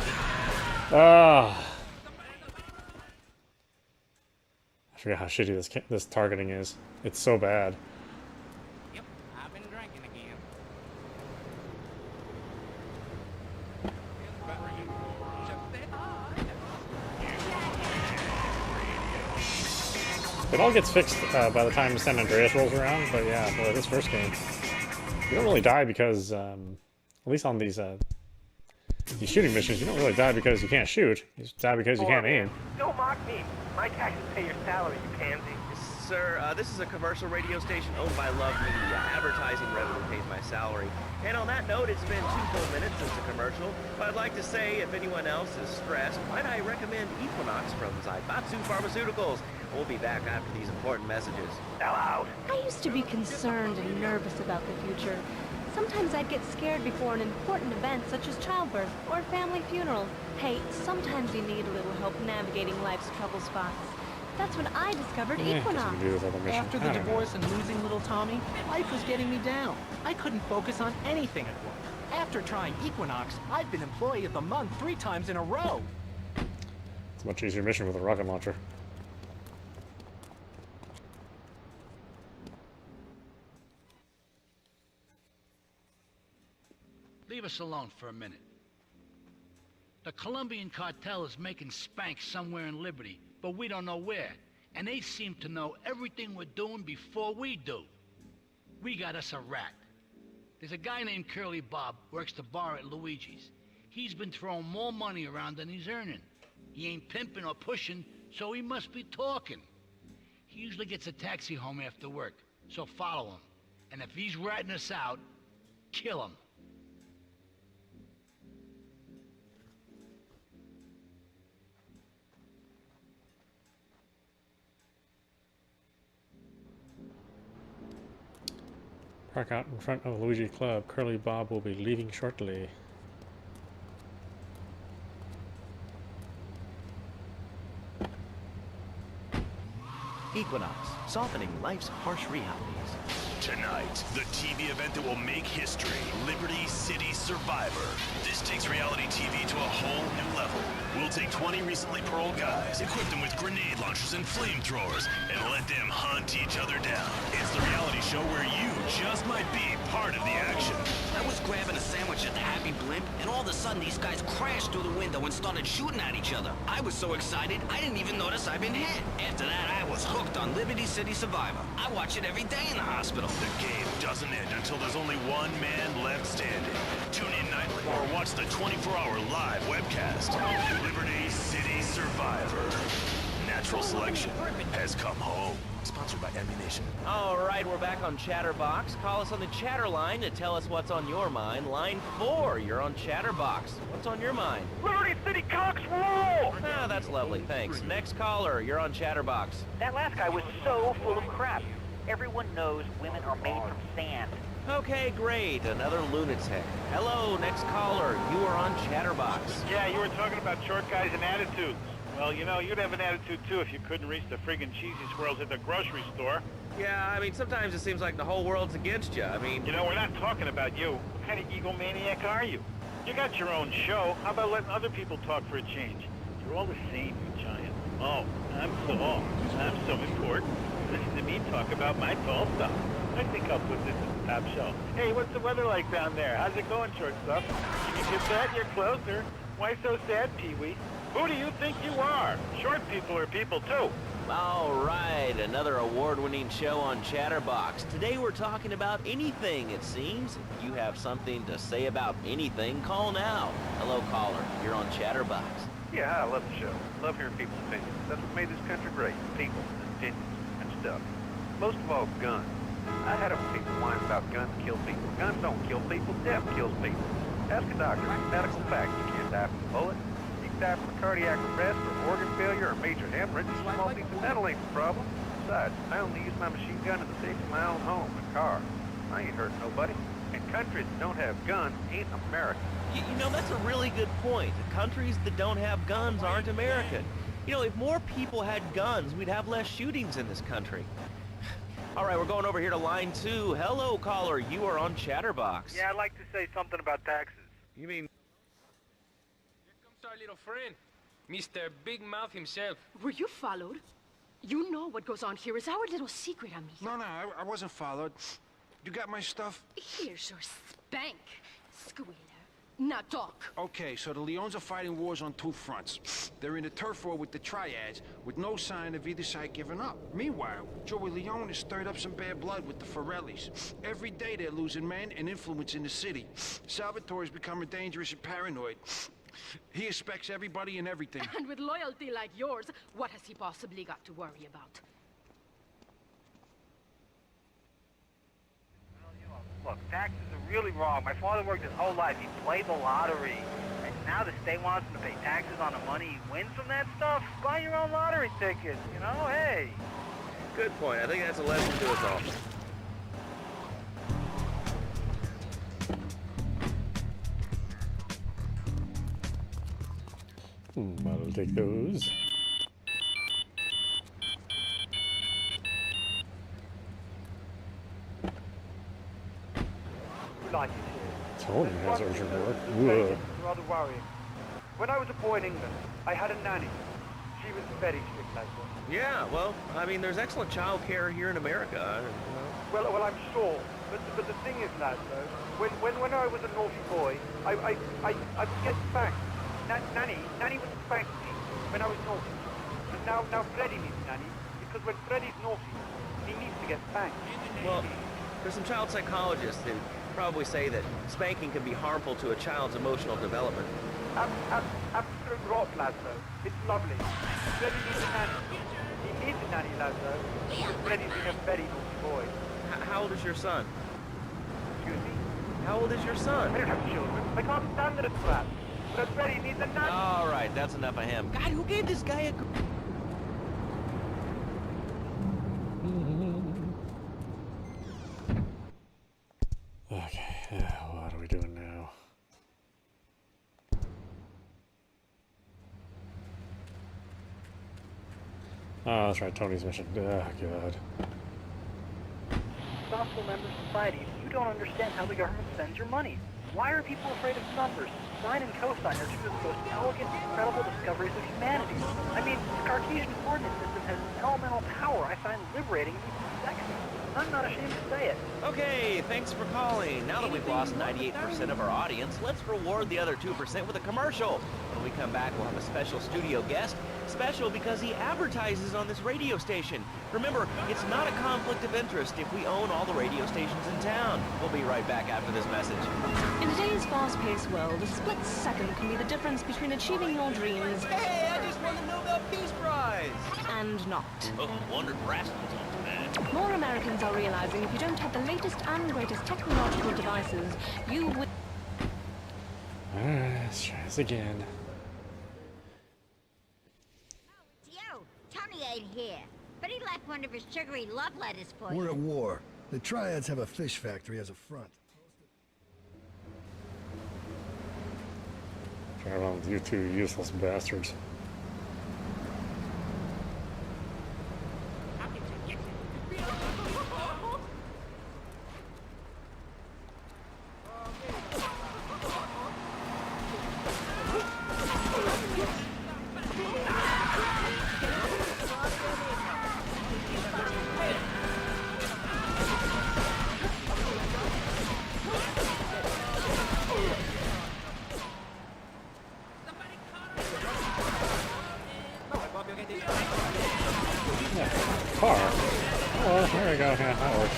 I forget how shitty this targeting is. It's so bad. Yep, I've been drinking again. It all gets fixed by the time San Andreas rolls around, but yeah, boy, this first game, you don't really die because, at least on these shooting missions, you don't really die because you can't shoot. You just die because you can't aim. Don't mock me. My taxes pay your salary, you pansy. Sir, this is a commercial radio station owned by Love Media. Advertising revenue pays my salary. And on that note, it's been 2 full minutes since the commercial. But I'd like to say, if anyone else is stressed, might I recommend Equinox from Zaibatsu Pharmaceuticals. We'll be back after these important messages. Now out. I used to be concerned and nervous about the future. Sometimes I'd get scared before an important event such as childbirth or a family funeral. Hey, sometimes you need a little help navigating life's trouble spots. That's when I discovered Equinox. After the divorce and losing little Tommy, life was getting me down. I couldn't focus on anything at work. After trying Equinox, I've been Employee of the Month 3 times in a row. It's a much easier mission with a rocket launcher. Leave us alone for a minute. The Colombian cartel is making spank somewhere in Liberty, but we don't know where. And they seem to know everything we're doing before we do. We got us a rat. There's a guy named Curly Bob, works the bar at Luigi's. He's been throwing more money around than he's earning. He ain't pimping or pushing, so he must be talking. He usually gets a taxi home after work, so follow him. And if he's ratting us out, kill him. Park out in front of Luigi Club. Curly Bob will be leaving shortly. Equinox, softening life's harsh realities. Tonight, the TV event that will make history, Liberty City Survivor. This takes reality TV to a whole new level. We'll take 20 recently paroled guys, equip them with grenade launchers and flamethrowers, and let them hunt each other down. It's the reality show where you just might be part of the action. I was grabbing a sandwich at the Happy Blimp, and all of a sudden these guys crashed through the window and started shooting at each other. I was so excited, I didn't even notice I'd been hit. After that, I was hooked on Liberty City Survivor. I watch it every day in the hospital. The game doesn't end until there's only one man left standing. Tune in nightly or watch the 24-hour live webcast. Liberty City Survivor. Natural selection has come home. Sponsored by Ammunition. All right, we're back on Chatterbox. Call us on the chatter line to tell us what's on your mind. Line 4, you're on Chatterbox. What's on your mind? Liberty City Cox rule! Ah, that's lovely, thanks. Next caller, you're on Chatterbox. That last guy was so full of crap. Everyone knows women are made from sand. Okay, great. Another lunatic. Hello, next caller. You are on Chatterbox. Yeah, you were talking about short guys and attitudes. Well, you know, you'd have an attitude too if you couldn't reach the friggin' cheesy squirrels at the grocery store. Yeah, I mean, sometimes it seems like the whole world's against you. I mean... You know, we're not talking about you. What kind of egomaniac are you? You got your own show. How about letting other people talk for a change? You're all the same, you giant. Oh, I'm so important. Listen to me talk about my tall stuff. I think I'll put this at the top shelf. Hey, what's the weather like down there? How's it going, short stuff? You get that, you're closer. Why so sad, Pee-wee? Who do you think you are? Short people are people, too. All right, another award-winning show on Chatterbox. Today we're talking about anything, it seems. If you have something to say about anything, call now. Hello, caller. You're on Chatterbox. Yeah, I love the show. Love hearing people's opinions. That's what made this country great. People, opinions, and stuff. Most of all, guns. I had enough people whine about guns kill people. Guns don't kill people. Death kills people. Ask a doctor. Medical fact. You can't die from a bullet. You can die from a cardiac arrest or organ failure or major hemorrhage. A small piece of metal ain't the problem. Besides, I only use my machine gun in the safety of my own home and car. I ain't hurting nobody. And countries that don't have guns ain't America. You know, that's a really good point. The countries that don't have guns aren't American. You know, if more people had guns, we'd have less shootings in this country. All right, we're going over here to line 2. Hello, caller. You are on Chatterbox. Yeah, I'd like to say something about taxes. You mean... Here comes our little friend, Mr. Big Mouth himself. Were you followed? You know what goes on here is our little secret, amigo. No, I wasn't followed. You got my stuff? Here's your spank, squealer. Now talk. Okay, so the Leons are fighting wars on 2 fronts. They're in a turf war with the Triads, with no sign of either side giving up. Meanwhile, Joey Leone has stirred up some bad blood with the Forellis. Every day they're losing men and influence in the city. Salvatore's becoming dangerous and paranoid. He expects everybody and everything. And with loyalty like yours, what has he possibly got to worry about? Look, taxes are really wrong. My father worked his whole life. He played the lottery. And now the state wants him to pay taxes on the money he wins from that stuff? Buy your own lottery ticket, you know? Hey. Good point. I think that's a lesson to us all. I'll take those. Like it here. Tony has urgent work. It's rather worrying. When I was a boy in England, I had a nanny. She was very strict like that. Yeah, well, I mean, there's excellent child care here in America. Well, I'm sure. But the thing is, lad, though, when I was a naughty boy, I would get spanked. Nanny would spank me when I was naughty. But now Freddy needs nanny, because when Freddy's naughty, he needs to get spanked. Well, there's some child psychologists who probably say that spanking can be harmful to a child's emotional development. Absolute rot, lad, though. It's lovely. Freddy needs a nanny. He needs a nanny, lad, though, because Freddy's been a very naughty boy. How old is your son? Excuse me? How old is your son? I don't have children. I can't stand it, crap. But Freddy needs a nanny. All right, that's enough of him. God, who gave this guy a... Oh, that's right, Tony's mission. Ah, God. Responsible member society, you don't understand how the government spends your money. Why are people afraid of numbers? Sine and cosine are two of the most elegant, incredible discoveries of humanity. I mean, the Cartesian coordinate system has an elemental power I find liberating and even sexy. I'm not ashamed to say it. Okay, thanks for calling. Now that we've lost 98% of our audience, let's reward the other 2% with a commercial. When we come back, we'll have a special studio guest. Special because he advertises on this radio station. Remember, it's not a conflict of interest if we own all the radio stations in town. We'll be right back after this message. In today's fast-paced world, a split second can be the difference between achieving your dreams... Hey, I just won the Nobel Peace Prize! ...and not. Oh, wondered Rascals on that. More Americans are realizing if you don't have the latest and greatest technological devices, you would... Alright, let's try this again. Tony ain't here, but he left one of his sugary love letters for We're you. at war. The Triads have a fish factory as a front. Try around with you two useless bastards. Car. Oh, there we go. Yeah, that works.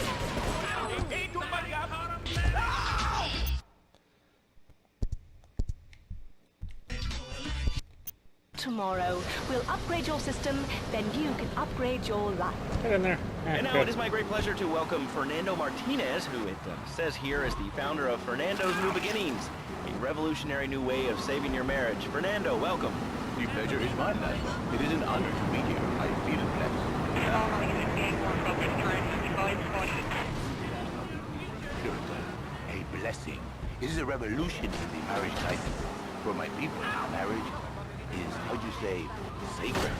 Tomorrow, we'll upgrade your system, then you can upgrade your life. Get in there. And now it is my great pleasure to welcome Fernando Martinez, who it says here is the founder of Fernando's New Beginnings, a revolutionary new way of saving your marriage. Fernando, welcome. The pleasure is mine, lad. It is an honor to meet you. I feel blessed. A blessing. It is a revolution in the marriage life. For my people, marriage is, how do you say, sacred.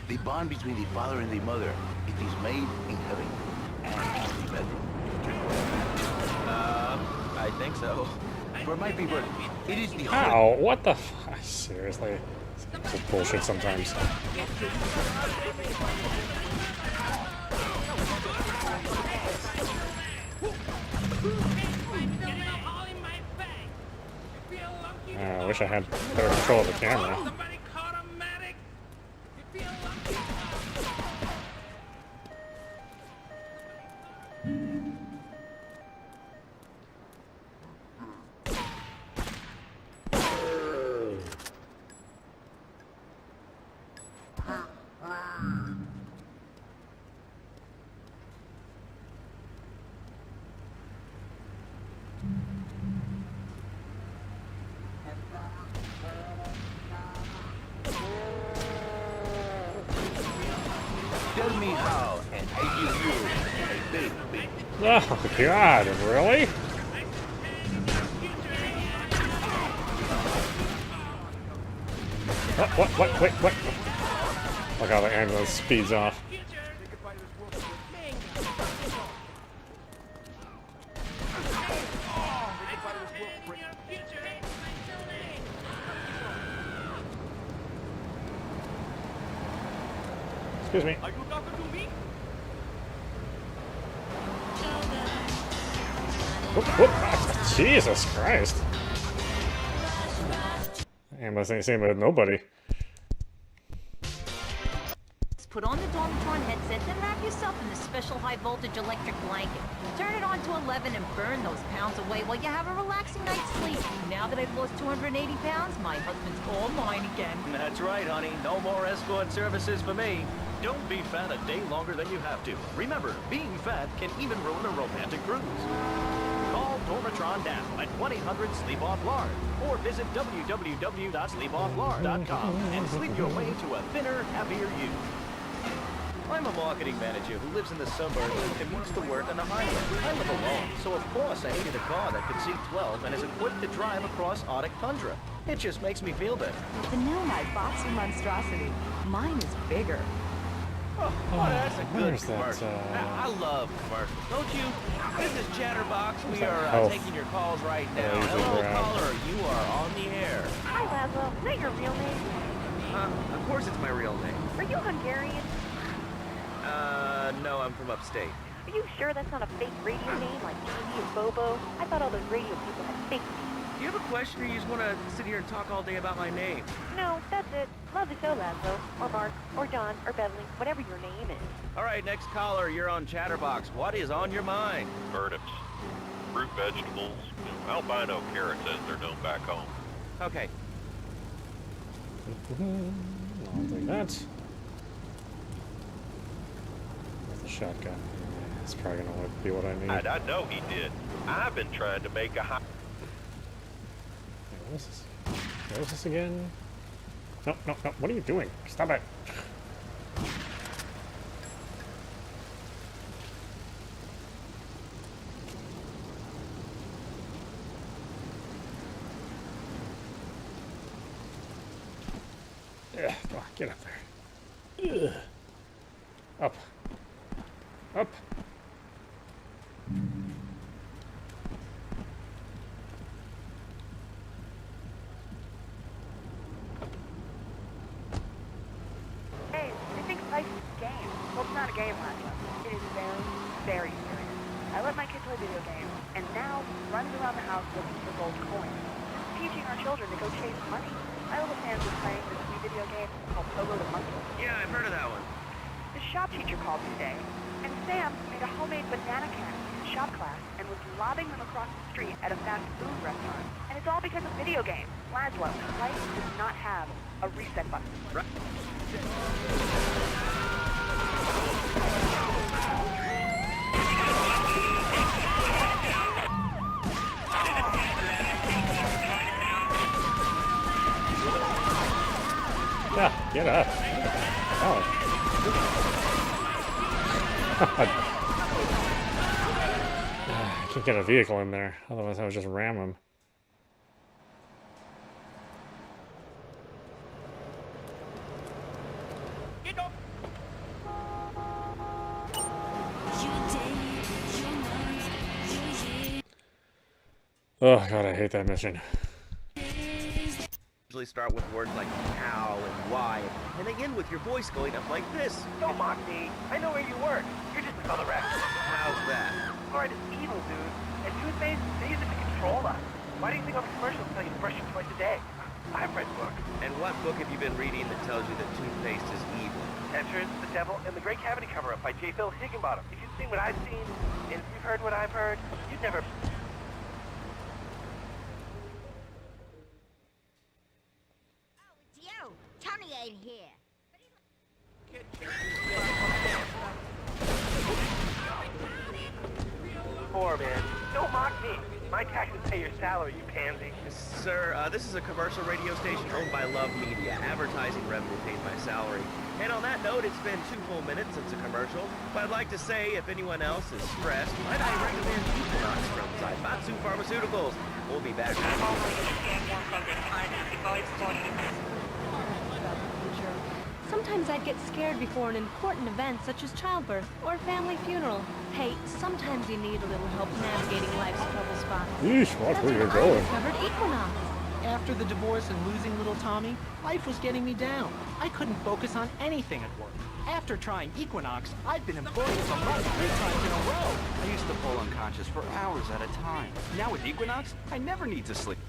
The bond between the father and the mother. It is made in heaven and in the bedroom. I think so. For my people, it is the Ow, what the seriously? This is bullshit sometimes. I wish I had better control of the camera. Tell me how, and I give you a baby. Oh God, really? What? Wait, what? Look how the ambulance speeds off. Excuse me. Are you talking to me? Whoop. Jesus Christ. Ambulance ain't saying about nobody. Put on the Dormitron headset, then wrap yourself in this special high-voltage electric blanket. Turn it on to 11 and burn those pounds away while you have a relaxing night's sleep. Now that I've lost 280 pounds, my husband's all mine again. That's right, honey. No more escort services for me. Don't be fat a day longer than you have to. Remember, being fat can even ruin a romantic cruise. Call Dormitron now at 1-800-SLEEP-OFF-LARD or visit www.sleepofflard.com and sleep your way to a thinner, happier you. I'm a marketing manager who lives in the suburbs and commutes to work on the highway. I live alone, so of course I needed a car that could seat 12 and is equipped to drive across Arctic tundra. It just makes me feel better. The new my Boxer monstrosity. Mine is bigger. Oh, that's a good Where's that, commercial. I love commercials, don't you? This is Chatterbox. We are health? taking your calls right now. usually Hello, grab. caller. You are on the air. Hi, Laszlo. Is that your real name? Of course it's my real name. Are you Hungarian? No, I'm from upstate. Are you sure that's not a fake radio name like Cheesy or Bobo? I thought all those radio people had fake names. Do you have a question or you just want to sit here and talk all day about my name? No, that's it. Love the show, Laszlo. Or Mark. Or John. Or Beverly. Whatever your name is. All right, next caller. You're on Chatterbox. What is on your mind? Turnips, fruit, vegetables, albino carrots as they're known back home. Okay. I'll take that. With the shotgun. It's probably gonna be what I need. I know he did. I've been trying to make a high. What is this? What is this again? No, no, no. What are you doing? Stop it. Ugh, come on, get up there. Ugh. Up. Up. Hey, I think life is a game. Well, it's not a game, Laszlo. It is very, very serious. I let my kids play video games, and now running around the house looking for gold coins. Teaching our children to go chase money. My little fans are playing this new video game called Pogo the Monkey. Yeah, I've heard of that one. The shop teacher called today, and Sam made a homemade banana cannon in his shop class and was lobbing them across the street at a fast food restaurant. And it's all because of video games. Laszlo, life does not have a reset button. Yeah, get up. Oh. I can't get a vehicle in there, otherwise I would just ram him. Oh god, I hate that mission. Usually start with words like how and why, and they end with your voice going up like this. Don't mock me. I know where you work. You're just another rat. How's that? Fluoride is evil, dude. And toothpaste, they use it to control us. Why do you think all the commercials tell you to brush your twice a day? I've read books. And what book have you been reading that tells you that toothpaste is evil? Entrance, The Devil, and the Great Cavity Cover-Up by J. Phil Higginbottom. If you've seen what I've seen, and if you've heard what I've heard, you'd never... You! Tony ain't here. Poor man. Don't mock me. My taxes pay your salary, you pansy. Sir, this is a commercial radio station owned by Love Media. Advertising revenue pays my salary. And on that note, it's been 2 full minutes since a commercial. But I'd like to say, if anyone else is stressed, might I recommend Equinox from Zaibatsu Pharmaceuticals. We'll be back. Sometimes I'd get scared before an important event such as childbirth or a family funeral. Hey, sometimes you need a little help navigating life's trouble spots. Yeesh, watch where you're I going. discovered Equinox. After the divorce and losing little Tommy, life was getting me down. I couldn't focus on anything at work. After trying Equinox, I've been employed for months 3 times in a row. I used to fall unconscious for hours at a time. Now with Equinox, I never need to sleep.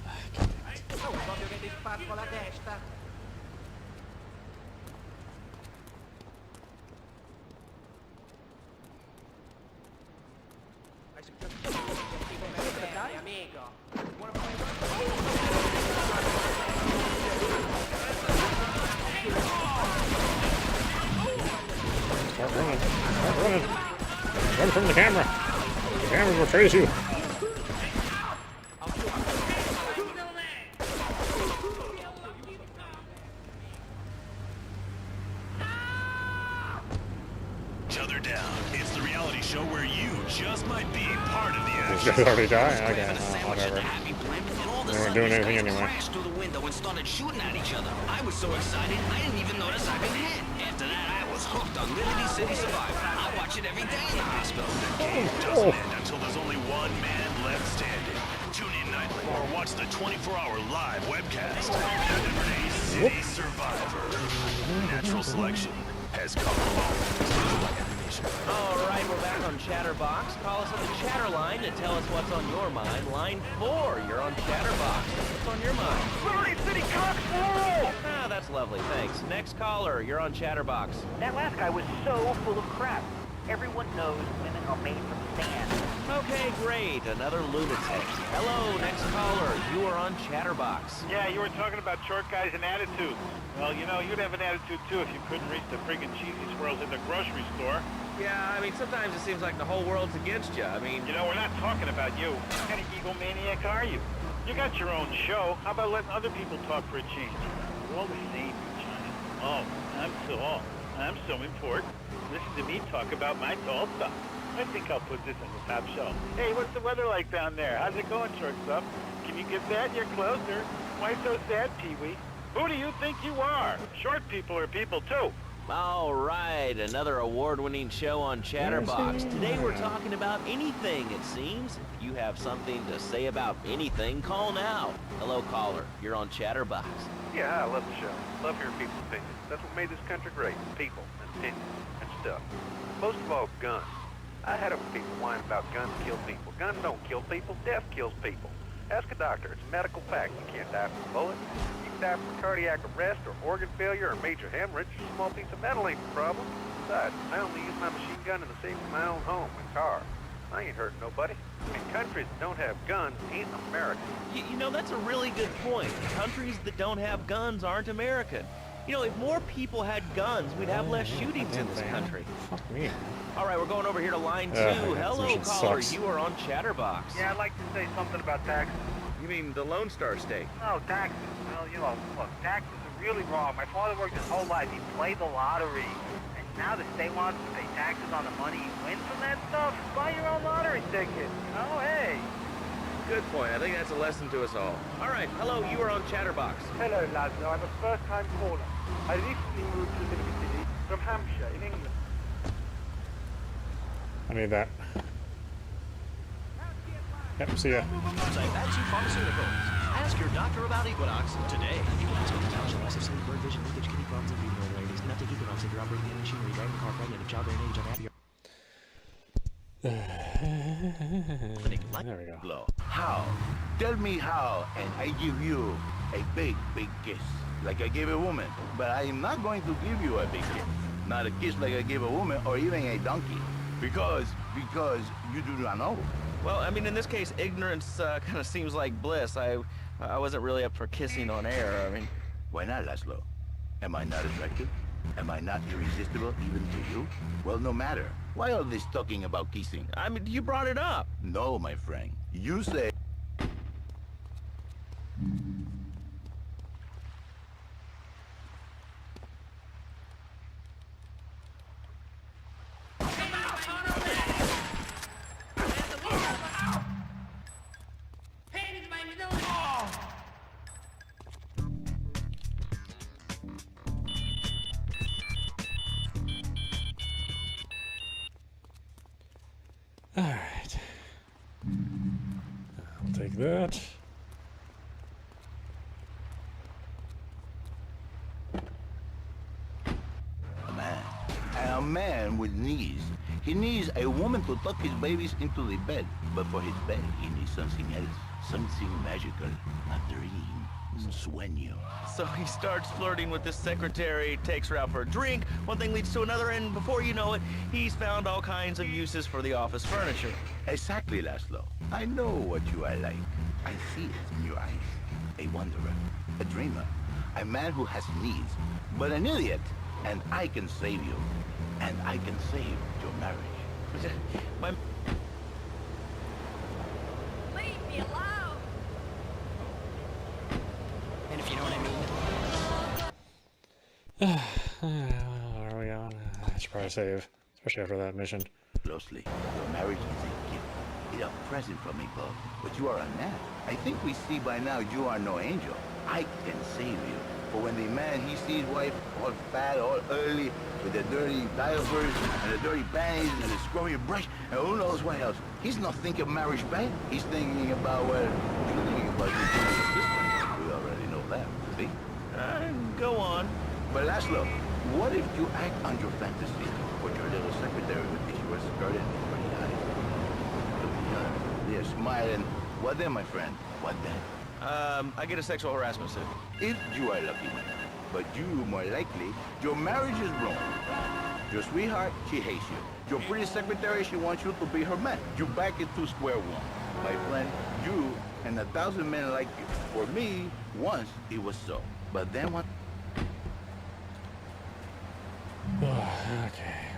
Start running. Start running. Run from the camera. The camera will trace you. Each other down. It's the reality show where you just might be part of the This action. guy's already dying? Okay, whatever. They weren't doing anything anyway. Crashed through the window and started shooting at each other. I was so excited, I didn't even notice I'd been hit. After that, I was hooked on Liberty City Survivor. I watch it every day in the hospital. The game doesn't end until there's only one man left standing. Tune in nightly or watch the 24-hour live webcast. Liberty City Survivor. Natural selection has come along. All right, we're back on Chatterbox. Call us on the chatter line to tell us what's on your mind. Line 4, you're on Chatterbox. What's on your mind? Liberty City Cockswirl! Ah, that's lovely, thanks. Next caller, you're on Chatterbox. That last guy was so full of crap. Everyone knows women are made from sand. Okay, great. Another lunatic. Hello, next caller. You are on Chatterbox. Yeah, you were talking about short guys and attitudes. Well, you know, you'd have an attitude too if you couldn't reach the friggin' cheesy swirls in the grocery store. Yeah, I mean, sometimes it seems like the whole world's against you. I mean... You know, we're not talking about you. What kind of egomaniac are you? You got your own show. How about letting other people talk for a change? We're all the same, Johnny. Oh, I'm so important. Listen to me talk about my tall stuff. I think I'll put this on the top shelf. Hey, what's the weather like down there? How's it going, shortstop? Can you get that? You're closer. Why so sad, Pee-wee? Who do you think you are? Short people are people, too. All right, another award-winning show on Chatterbox. Today we're talking about anything, it seems. If you have something to say about anything, call now. Hello, caller. You're on Chatterbox. Yeah, I love the show. Love hearing people's opinions. That's what made this country great. People and opinions and stuff. Most of all, guns. I had enough people whining about guns kill people. Guns don't kill people. Death kills people. Ask a doctor. It's a medical fact. You can't die from a bullet. You can die from a cardiac arrest or organ failure or major hemorrhage. A small piece of metal ain't the problem. Besides, I only use my machine gun in the safety of my own home and car. I ain't hurting nobody. And countries that don't have guns ain't American. You know, that's a really good point. Countries that don't have guns aren't American. You know, if more people had guns, we'd have less shootings in this country. Fuck me. All right, we're going over here to line 2. Hello, caller. You are on Chatterbox. Yeah, I'd like to say something about taxes. You mean the Lone Star State? No, taxes. Well, you know, look, taxes are really wrong. My father worked his whole life. He played the lottery. And now the state wants to pay taxes on the money he wins from that stuff. Buy your own lottery ticket. You know, hey. Good point. I think that's a lesson to us all. All right, hello. You are on Chatterbox. Hello, Laszlo. I'm a first-time caller. I recently moved to Liberty City from Hampshire in England. I need that. Yep, see ya. St. Pharmaceuticals. Ask your doctor about Equinox today. Equinox with potential loss of sleep, bird vision, leakage, kidney problems, and breathing irregularities. Do not take Equinox if you're operating heavy machinery, driving a car, pregnant, of childbearing age, unhappy, or... There we go. How? Tell me how, and I give you a big, big kiss. Like I gave a woman. But I am not going to give you a big kiss. Not a kiss like I gave a woman or even a donkey. Because you do not know. Well, I mean, in this case, ignorance kind of seems like bliss. I wasn't really up for kissing on air. I mean... Why not, Laszlo? Am I not attractive? Am I not irresistible even to you? Well, no matter. Why all this talking about kissing? I mean, you brought it up. No, my friend. You say... Alright. I'll take that. A man with knees. He needs a woman to tuck his babies into the bed. But for his bed, he needs something else. Something magical. A dream. Un sueño. So he starts flirting with this secretary, takes her out for a drink, one thing leads to another, and before you know it, he's found all kinds of uses for the office furniture. Exactly, Laszlo. I know what you are like. I see it in your eyes. A wanderer. A dreamer. A man who has needs. But an idiot. And I can save you. And I can save your marriage. My... Leave me alone! And if you know what I mean. Where are we on? I should probably save, especially after that mission. Closely. Your marriage is a gift. It's a present from above. But you are a man. I think we see by now you are no angel. I can save you. But when the man, he sees wife all fat, all early, with the dirty diapers, and the dirty panties, and the scrubby brush, and who knows what else. He's not thinking marriage bad. He's thinking about, well, he's thinking about your sister. We already know that, see? Go on. But Laszlo, what if you act on your fantasy? Put your little secretary with the short skirt and the pretty eyes. They're smiling. What then, my friend? What then? I get a sexual harassment suit. If you are lucky. But you, more likely, your marriage is ruined. Your sweetheart, she hates you. Your pretty secretary, she wants you to be her man. You back into square one. My friend, you and 1,000 men like you. For me, once it was so. But then what? Okay.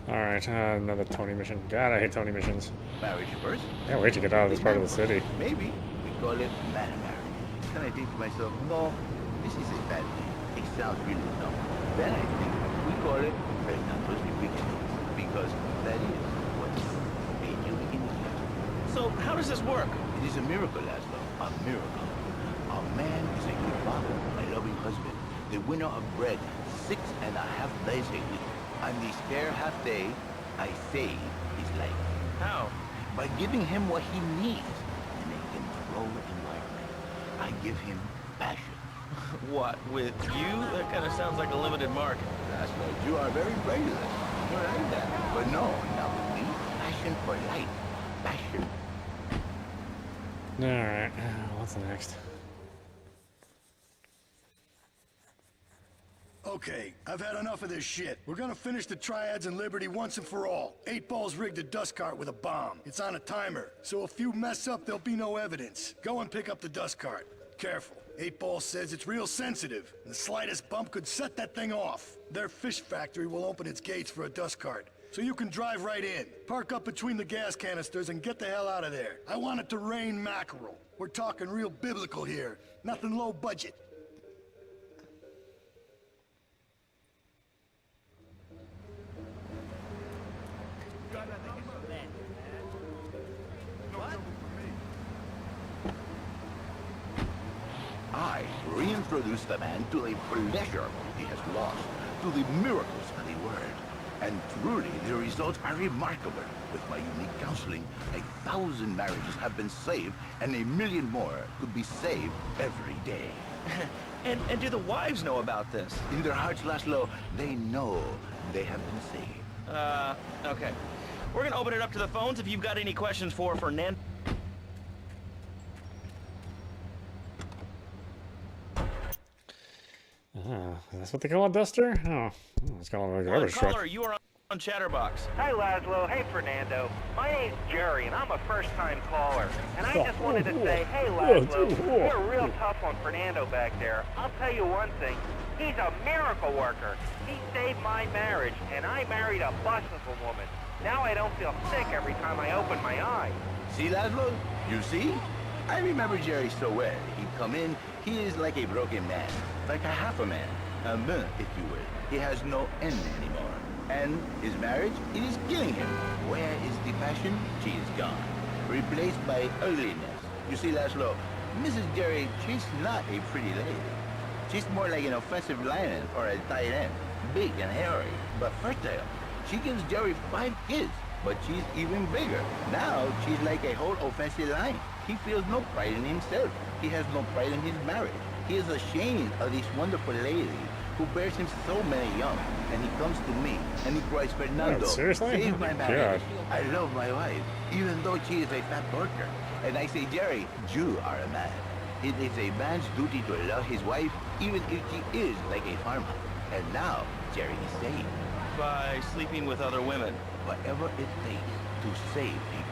Alright, another Tony mission. God, I hate Tony missions. Marriage first? Can't wait to get out of this part of the city. Maybe we call it man marriage. Then I think to myself, no, this is a bad name. It sounds really dumb. Then I think we call it because that is what a new beginning is. So how does this work? It is a miracle, Laszlo. A miracle. A man is a good father, a loving husband, the winner of bread 6.5 days a week. On the spare half day, I save his life. How? By giving him what he needs in a controlled environment. I give him passion. What, with you? That kind of sounds like a limited market. That's right. You are very brainless. You're like that. But no, not with me. Passion for life. Passion. Alright, what's next? Okay, I've had enough of this shit. We're gonna finish the triads in Liberty once and for all. 8 Ball's rigged a dust cart with a bomb. It's on a timer, so if you mess up, there'll be no evidence. Go and pick up the dust cart. Careful. 8 Ball says it's real sensitive, and the slightest bump could set that thing off. Their fish factory will open its gates for a dust cart, so you can drive right in. Park up between the gas canisters and get the hell out of there. I want it to rain mackerel. We're talking real biblical here, nothing low budget. I reintroduce the man to the pleasure he has lost, to the miracles of the word. And truly, the results are remarkable. With my unique counseling, 1,000 marriages have been saved, and 1 million more could be saved every day. And do the wives know about this? In their hearts, Laszlo, they know they have been saved. Okay. We're gonna open it up to the phones if you've got any questions for Fernando. That's what they call a duster? Oh, it's called a garbage truck. Caller, you are on Chatterbox. Hi, Laszlo. Hey, Fernando. My name's Jerry, and I'm a first-time caller. And I just wanted to say, hey, Laszlo, you're real tough on Fernando back there. I'll tell you one thing. He's a miracle worker. He saved my marriage, and I married a bustable woman. Now I don't feel sick every time I open my eyes. See, Laszlo? You see? I remember Jerry so well. He'd come in, he is like a broken man, like a half a man, a man, if you will. He has no end anymore. And his marriage, it is killing him. Where is the passion? She is gone. Replaced by ugliness. You see, Laszlo, Mrs. Jerry, she's not a pretty lady. She's more like an offensive lion or a tight end. Big and hairy, but fertile. She gives Jerry 5 kids, but she's even bigger. Now, she's like a whole offensive lion. He feels no pride in himself. He has no pride in his marriage. He is ashamed of this wonderful lady who bears him so many young. And he comes to me, and he cries, Fernando, save my marriage. I love my wife, even though she is a fat worker. And I say, Jerry, you are a man. It is a man's duty to love his wife, even if she is like a farmer. And now, Jerry is saved. By sleeping with other women. Whatever it takes to save a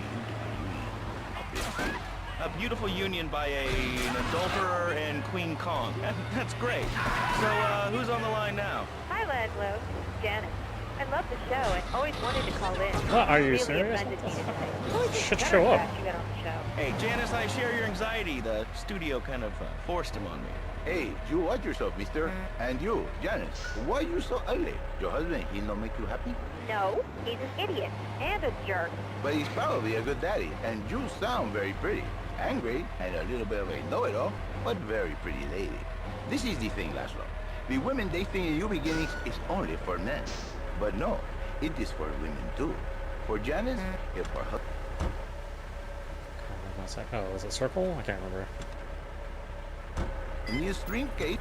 beautiful union. A beautiful union by an adulterer and Queen Kong. That's great. So, who's on the line now? Hi, Laszlo. This is Janet. I love the show and always wanted to call in. What, are you really serious? offended me today. Shit, show up. You got on the show. Hey, Janice, I share your anxiety. The studio kind of forced him on me. Hey, you watch yourself, mister. And you, Janice, why you so ugly? Your husband, he don't make you happy? No, he's an idiot and a jerk. But he's probably a good daddy, and you sound very pretty. Angry, and a little bit of a know-it-all, but very pretty lady. This is the thing, Laszlo. The women they think in you beginnings is only for men. But no, it is for women too. For Janice, it's for her. Oh, is it circle? I can't remember. In your stream, Kate.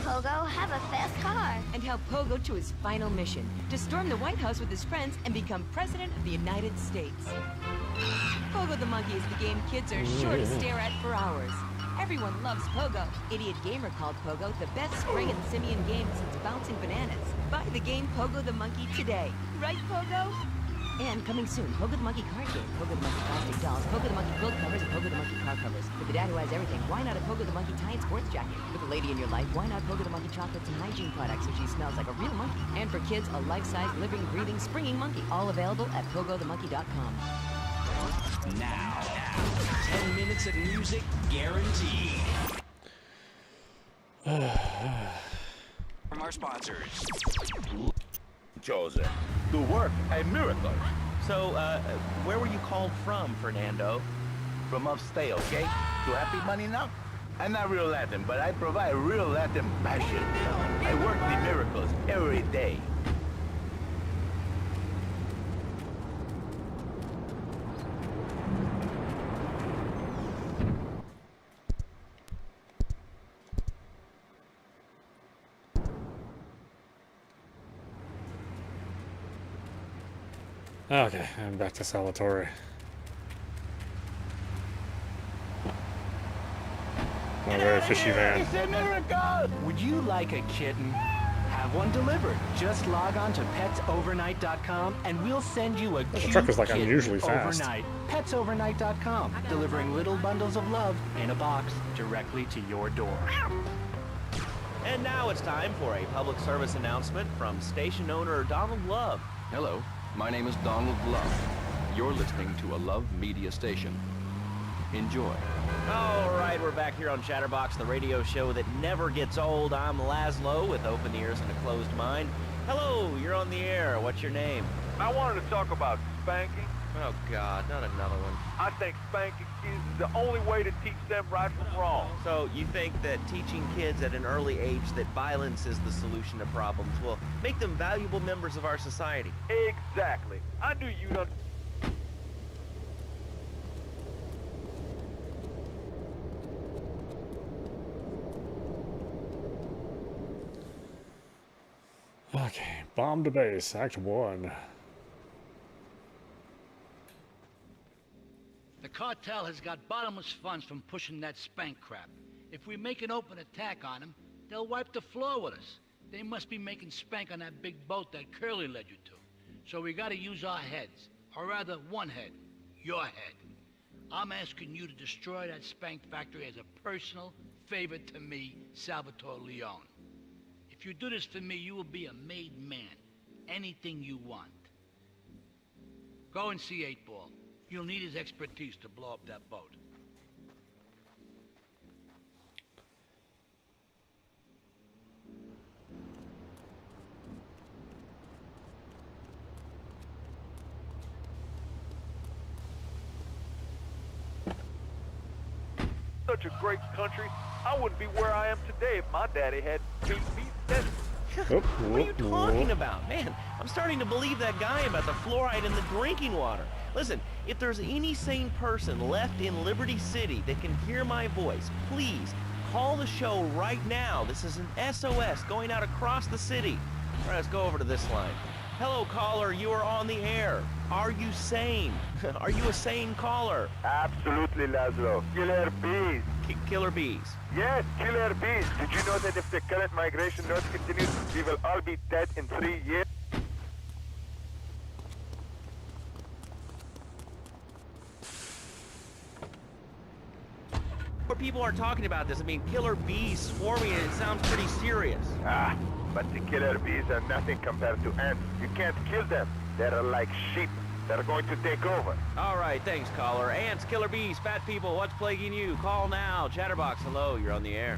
Pogo, have a fast car. And help Pogo to his final mission, to storm the White House with his friends and become President of the United States. Pogo the Monkey is the game kids are sure to stare at for hours. Everyone loves Pogo. Idiot Gamer called Pogo the best spring and simian game since bouncing bananas. Buy the game Pogo the Monkey today. Right, Pogo? And coming soon, Pogo the Monkey card game, Pogo the Monkey plastic dolls, Pogo the Monkey quilt covers, and Pogo the Monkey car covers. For the dad who has everything, why not a Pogo the Monkey tie and sports jacket? For the lady in your life, why not Pogo the Monkey chocolates and hygiene products so she smells like a real monkey? And for kids, a life-size, living, breathing, springing monkey. All available at pogothemonkey.com. Now, 10 minutes of music guaranteed. From our sponsors. Chosen to work a miracle. So, where were you called from, Fernando? From upstate, okay? To happy money now? I'm not real Latin, but I provide real Latin passion. I work the miracles every day. Okay, I'm back to Salvatore. A very fishy van. It's a miracle! Would you like a kitten? Have one delivered. Just log on to petsovernight.com and we'll send you a cute truck is like kitten unusually fast. overnight. Petsovernight.com, delivering little bundles of love in a box directly to your door. And now it's time for a public service announcement from station owner Donald Love. Hello, my name is Donald Love. You're listening to a Love Media station. Enjoy. All right, we're back here on Chatterbox, the radio show that never gets old. I'm Laszlo with open ears and a closed mind. Hello, you're on the air. What's your name? I wanted to talk about spanking. Oh, God, not another one. I think spanking kids is the only way to teach them right from wrong. So you think that teaching kids at an early age that violence is the solution to problems will make them valuable members of our society? Exactly. I knew you'd Okay, bomb to base, Act 1. The cartel has got bottomless funds from pushing that spank crap. If we make an open attack on them, they'll wipe the floor with us. They must be making spank on that big boat that Curly led you to. So we gotta use our heads. Or rather, one head. Your head. I'm asking you to destroy that spank factory as a personal favor to me, Salvatore Leone. If you do this for me, you will be a made man. Anything you want. Go and see 8-Ball. You'll need his expertise to blow up that boat. such a great country. I wouldn't be where I am today if my daddy had beat me steady. What are you talking about? Man, I'm starting to believe that guy about the fluoride in the drinking water. Listen, if there's any sane person left in Liberty City that can hear my voice, please call the show right now. This is an SOS going out across the city. All right, let's go over to this line. Hello, caller. You are on the air. Are you sane? Are you a sane caller? Absolutely, Laszlo. Killer bees. Killer bees? Yes, killer bees. Did you know that if the current migration rate continues, we will all be dead in 3 years? But people aren't talking about this. I mean, killer bees swarming, and it sounds pretty serious. Ah, but the killer bees are nothing compared to ants. You can't kill them. They're like sheep. They're going to take over. All right, thanks, caller. Ants, killer bees, fat people, what's plaguing you? Call now. Chatterbox, hello, you're on the air.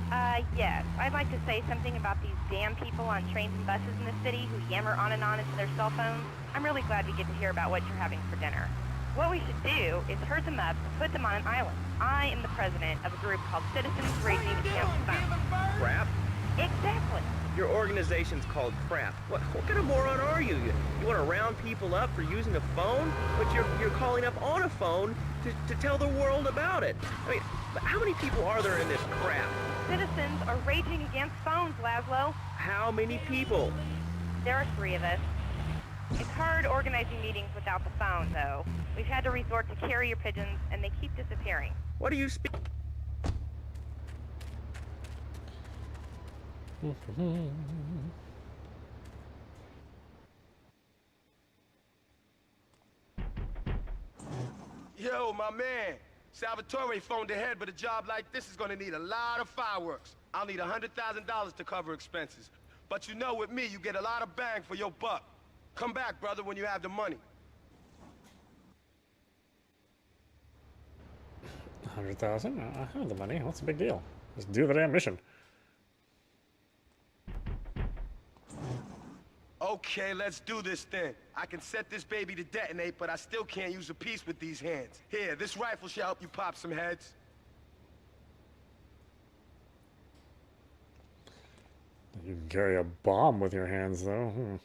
Yes. I'd like to say something about these damn people on trains and buses in the city who yammer on and on into their cell phones. I'm really glad we get to hear about what you're having for dinner. What we should do is herd them up and put them on an island. I am the president of a group called Citizens Raging Against Phones. Crap? Exactly. Your organization's called Crap. What kind of moron are you? You want to round people up for using a phone? But you're calling up on a phone to tell the world about it. I mean, how many people are there in this crap? Citizens are raging against phones, Laszlo. How many people? There are 3 of us. It's hard organizing meetings without the phone, though. We've had to resort to carrier pigeons, and they keep disappearing. What do you speak? Yo, my man. Salvatore phoned ahead, but a job like this is gonna need a lot of fireworks. I'll need $100,000 to cover expenses. But you know, with me, you get a lot of bang for your buck. Come back, brother, when you have the money. 100,000? I have the money. What's the big deal? Just do the damn mission. Okay, let's do this then. I can set this baby to detonate, but I still can't use a piece with these hands. Here, this rifle should help you pop some heads. You can carry a bomb with your hands, though.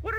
What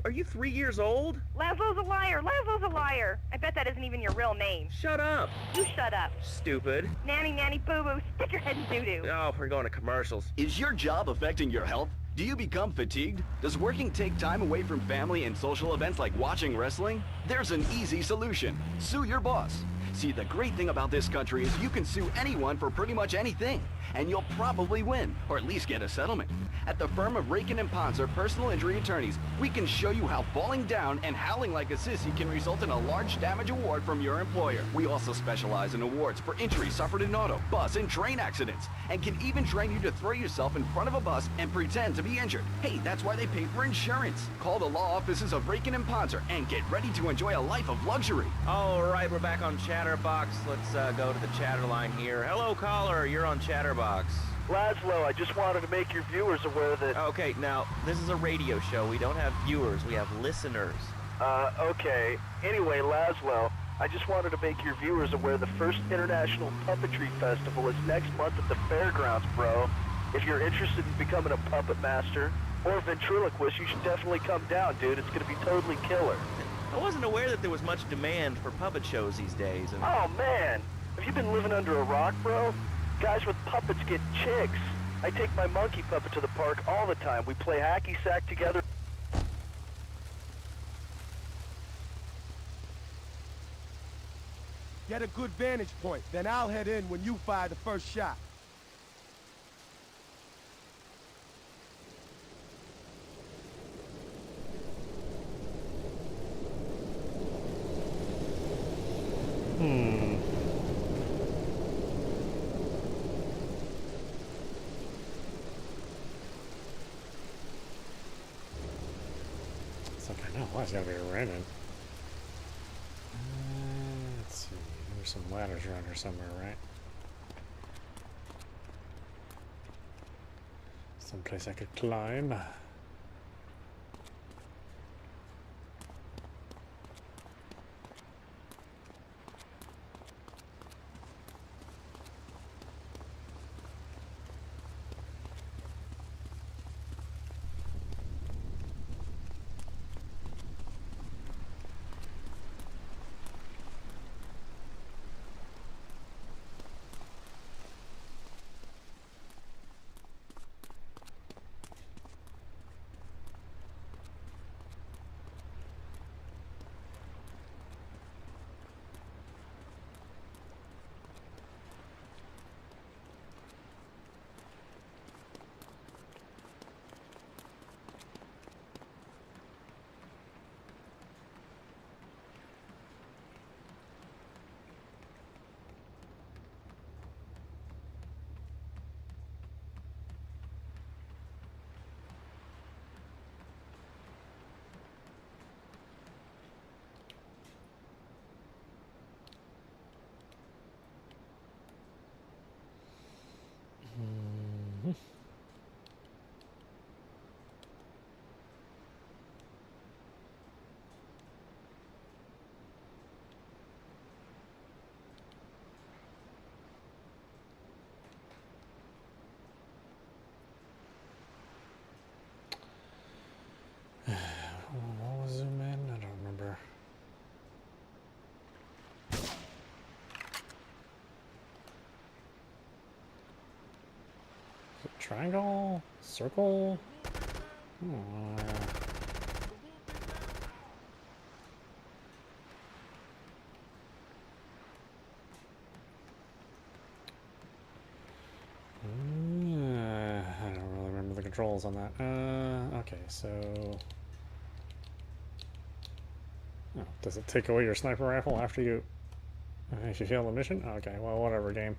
are you 3 years old? Laszlo's a liar! Laszlo's a liar! I bet that isn't even your real name. Shut up! You shut up. Stupid. Nanny, nanny, boo-boo, stick your head in doo-doo. Oh, we're going to commercials. Is your job affecting your health? Do you become fatigued? Does working take time away from family and social events like watching wrestling? There's an easy solution. Sue your boss. See, the great thing about this country is you can sue anyone for pretty much anything, and you'll probably win, or at least get a settlement. At the firm of Rakin & Ponzer Personal Injury Attorneys, we can show you how falling down and howling like a sissy can result in a large damage award from your employer. We also specialize in awards for injuries suffered in auto, bus, and train accidents, and can even train you to throw yourself in front of a bus and pretend to be injured. Hey, that's why they pay for insurance. Call the law offices of Rakin & Ponzer and get ready to enjoy a life of luxury. All right, we're back on Chatterbox. Let's go to the chatter line here. Hello, caller. You're on Chatterbox. Laszlo, I just wanted to make your viewers aware that... Okay, now, this is a radio show. We don't have viewers. We have listeners. Okay. Anyway, Laszlo, I just wanted to make your viewers aware the first International Puppetry Festival is next month at the fairgrounds, bro. If you're interested in becoming a puppet master or a ventriloquist, you should definitely come down, dude. It's gonna be totally killer. I wasn't aware that there was much demand for puppet shows these days. And... Oh, man. Have you been living under a rock, bro? Guys with puppets get chicks. I take my monkey puppet to the park all the time. We play hacky sack together. Get a good vantage point, then I'll head in when you fire the first shot. It's like, I know, why it's gotta be raining? Let's see, there's some ladders around here somewhere, right? Someplace I could climb. What was zoom in? I don't remember. Triangle? Circle? I don't really remember the controls on that. Okay, so... Oh, does it take away your sniper rifle after you... if you fail the mission? Okay, well, whatever, game.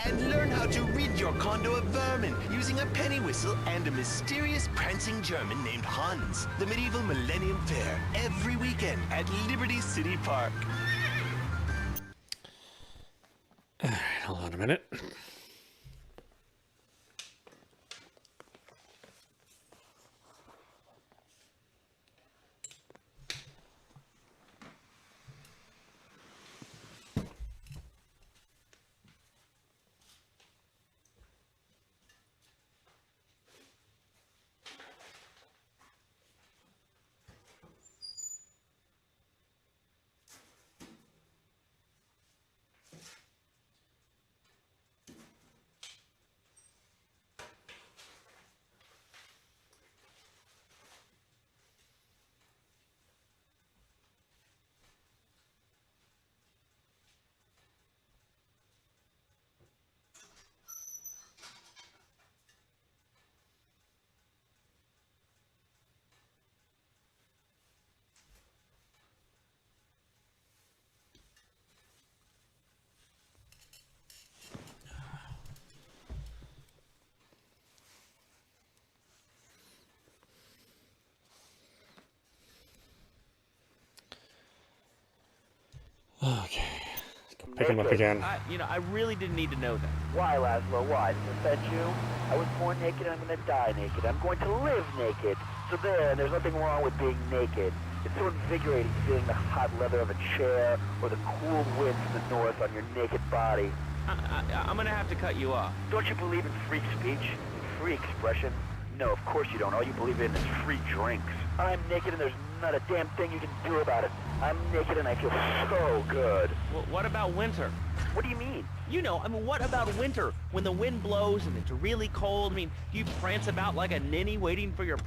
And learn how to rid your condo of vermin using a penny whistle and a mysterious prancing German named Hans. The medieval Millennium Fair every weekend at Liberty City Park. Alright, hold on a minute. Okay, let's go pick him up again. I really didn't need to know that. Why, Laszlo? Why? Does it offend you? I was born naked and I'm going to die naked. I'm going to live naked. So there's nothing wrong with being naked. It's so invigorating feeling the hot leather of a chair or the cool wind from the north on your naked body. I'm going to have to cut you off. Don't you believe in free speech? Free expression? No, of course you don't. All you believe in is free drinks. I'm naked and there's not a damn thing you can do about it. I'm naked and I feel so good. Well, what about winter? What do you mean? You know, what about winter? When the wind blows and it's really cold, do you prance about like a ninny waiting for your...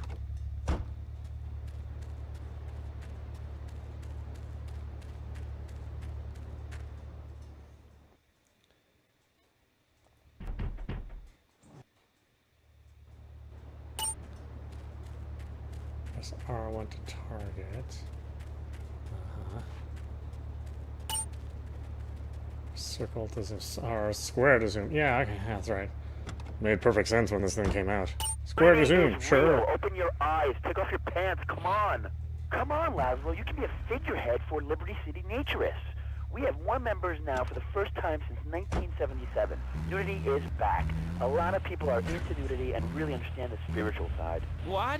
Press R1 to target. Circle to zoom, or square to zoom. Yeah, okay, that's right. Made perfect sense when this thing came out. Square to zoom, sure. Open your eyes, take off your pants, come on. Come on, Laszlo, you can be a figurehead for Liberty City Naturists. We have more members now for the first time since 1977. Nudity is back. A lot of people are into nudity and really understand the spiritual side. What?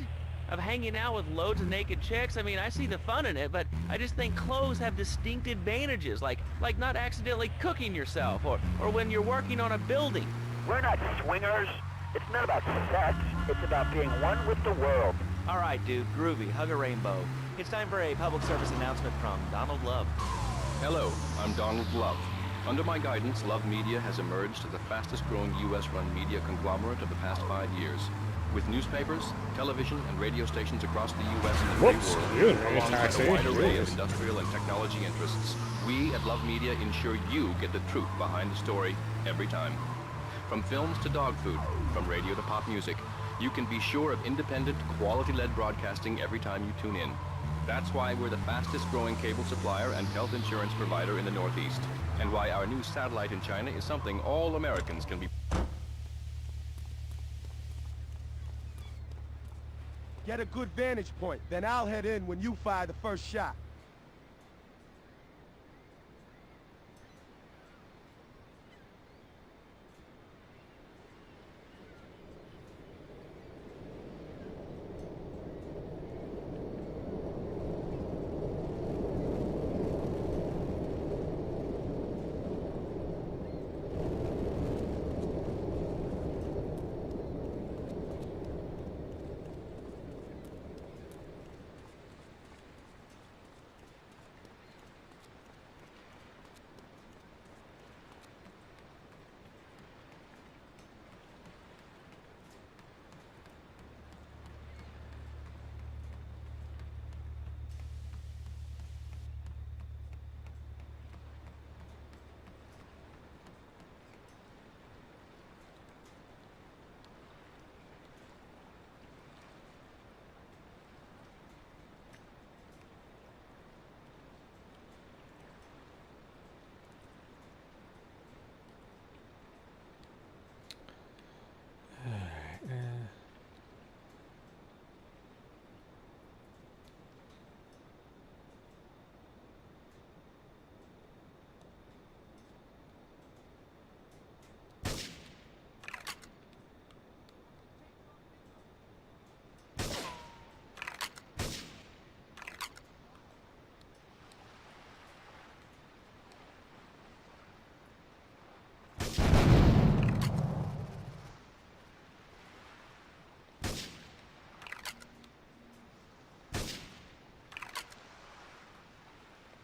Of hanging out with loads of naked chicks? I see the fun in it, but I just think clothes have distinct advantages, like not accidentally cooking yourself, or when you're working on a building. We're not swingers. It's not about sex. It's about being one with the world. All right, dude, groovy, hug a rainbow. It's time for a public service announcement from Donald Love. Hello, I'm Donald Love. Under my guidance, Love Media has emerged as the fastest growing U.S.-run media conglomerate of the past 5 years. With newspapers, television, and radio stations across the U.S. and the Whoops, free world, excuse me, alongside taxi. a wide array of Jeez. industrial and technology interests, we at Love Media ensure you get the truth behind the story every time. From films to dog food, from radio to pop music, you can be sure of independent, quality-led broadcasting every time you tune in. That's why we're the fastest growing cable supplier and health insurance provider in the Northeast, and why our new satellite in China is something all Americans can be. Get a good vantage point, then I'll head in when you fire the first shot.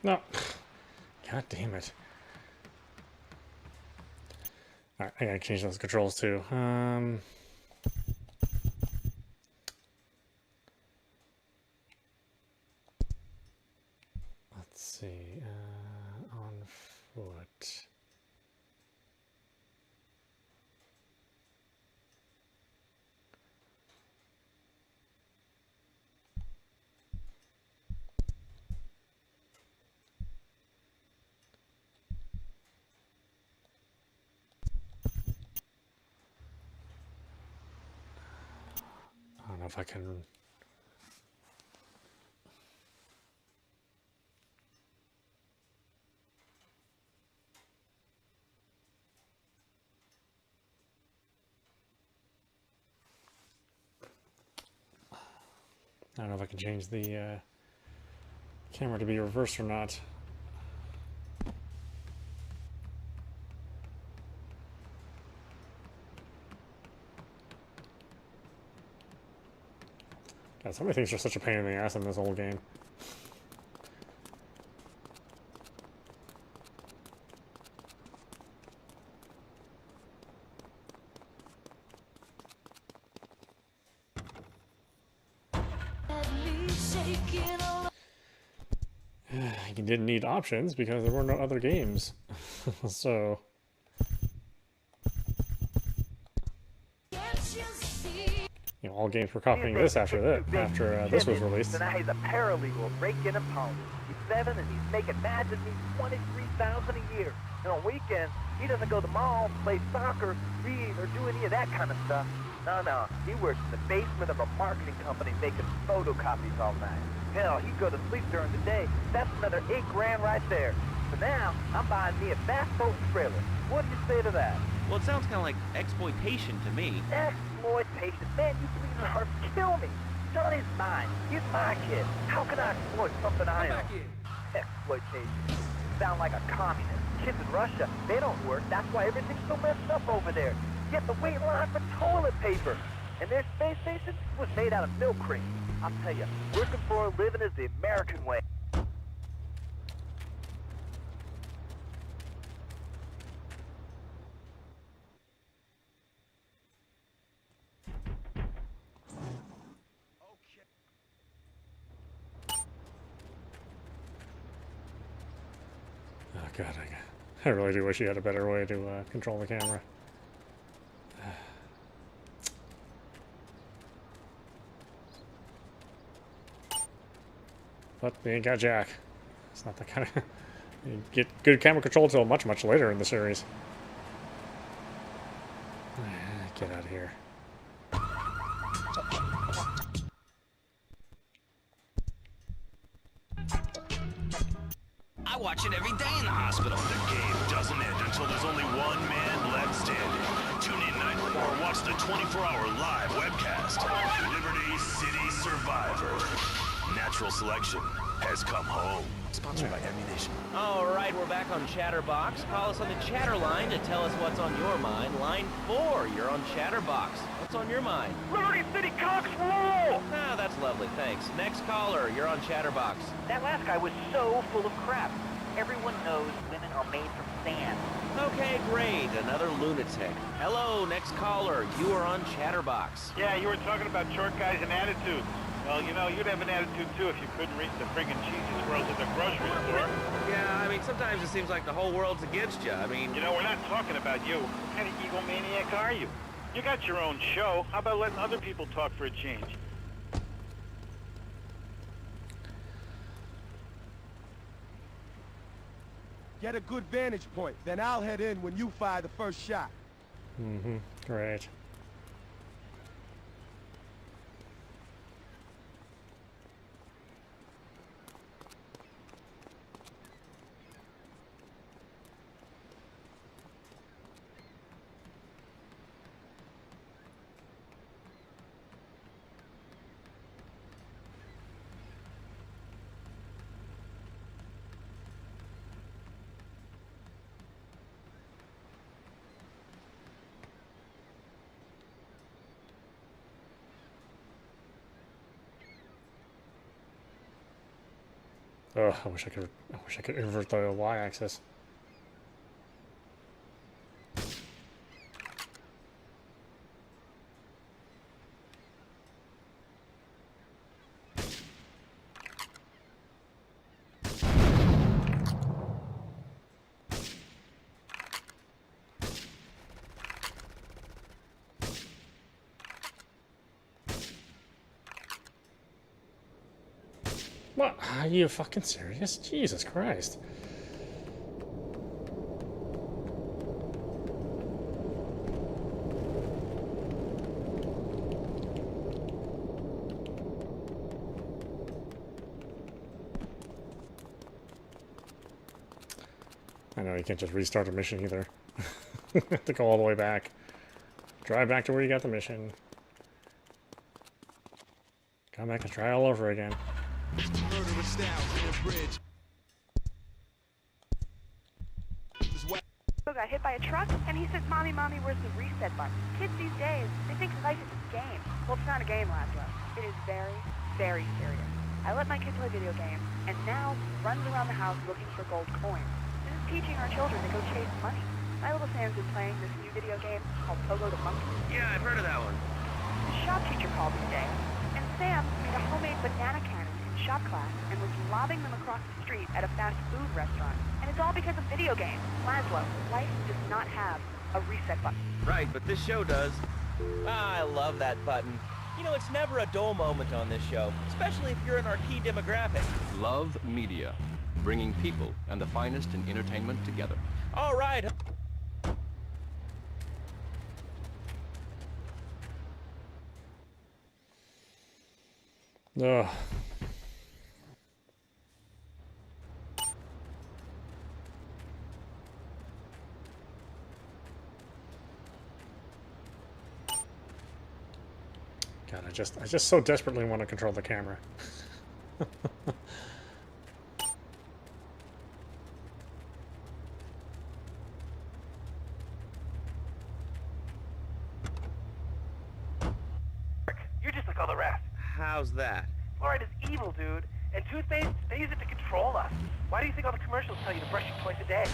No. God damn it. Alright, I gotta change those controls too. Let's see. On foot. I don't know if I can. I don't know if I can change the camera to be reversed or not. God, so many things are such a pain in the ass in this whole game. You didn't need options because there were no other games. So you know, all games were copying this after this was released. So now he's a paralegal, breaking and pounding. He's 7 and he's making magically $23,000 a year. And on weekends, he doesn't go to the mall, play soccer, read, or do any of that kind of stuff. No, he works in the basement of a marketing company making photocopies all night. Hell, he'd go to sleep during the day. That's another $8,000 right there. So now, I'm buying me a fast boat and trailer. What do you say to that? Well, it sounds kind of like exploitation to me. Exploitation? Man, you can even hurt kill me. Johnny's mine. He's my kid. How can I exploit something I own? Exploitation. Sound like a communist. Kids in Russia, they don't work. That's why everything's so messed up over there. You have to wait in line for toilet paper. And their space station was made out of milk cream. I'll tell you, working for a living is the American way. God, I really do wish you had a better way to control the camera. But we ain't got Jack. It's not the kind of... You get good camera control until much, much later in the series. Get out of here. I watch it every day in the hospital. The game doesn't end until there's only one man left standing. Tune in night or watch the 24-hour live webcast. Liberty City Survivor. Natural selection has come home. Sponsored by Ammunition. All right, we're back on Chatterbox. Call us on the chatter line to tell us what's on your mind. Line 4, you're on Chatterbox. What's on your mind? Liberty City cocks rule! Ah, that's lovely, thanks. Next caller, you're on Chatterbox. That last guy was so full of crap. Everyone knows women are made from sand. Okay, great. Another lunatic. Hello, next caller. You are on Chatterbox. Yeah, you were talking about short guys and attitudes. Well, you know, you'd have an attitude too if you couldn't reach the friggin' cheesy squirrels at the grocery store. Yeah, I mean, sometimes it seems like the whole world's against you. I mean... You know, we're not talking about you. What kind of egomaniac are you? You got your own show. How about letting other people talk for a change? Get a good vantage point, then I'll head in when you fire the first shot. Mm-hmm. Great. Oh, I wish I could invert the y-axis. What? Are you fucking serious? Jesus Christ. I know you can't just restart a mission either. You have to go all the way back. Drive back to where you got the mission. Come back and try all over again. Got hit by a truck, and he says, Mommy, Mommy, where's the reset button? Kids these days, they think life is a game. Well, it's not a game, Lazlo. It is very, very serious. I let my kids play video games, and now he runs around the house looking for gold coins. This is teaching our children to go chase money. My little Sam's been playing this new video game called Pogo the Monkey. Yeah, I've heard of that one. The shop teacher called me today, and Sam made a homemade banana cannon in shop class and was lobbing them across the street at a fast food restaurant. And it's all because of video games. Lazlo, life does not have a reset button. Right, but this show does. Ah, I love that button. You know, it's never a dull moment on this show, especially if you're in our key demographic. Love Media, bringing people and the finest in entertainment together. All right. Ugh. God, I just so desperately want to control the camera. You're just like all the rest. How's that? Fluoride is evil, dude. And toothpaste, they use it to control us. Why do you think all the commercials tell you to brush it twice a day?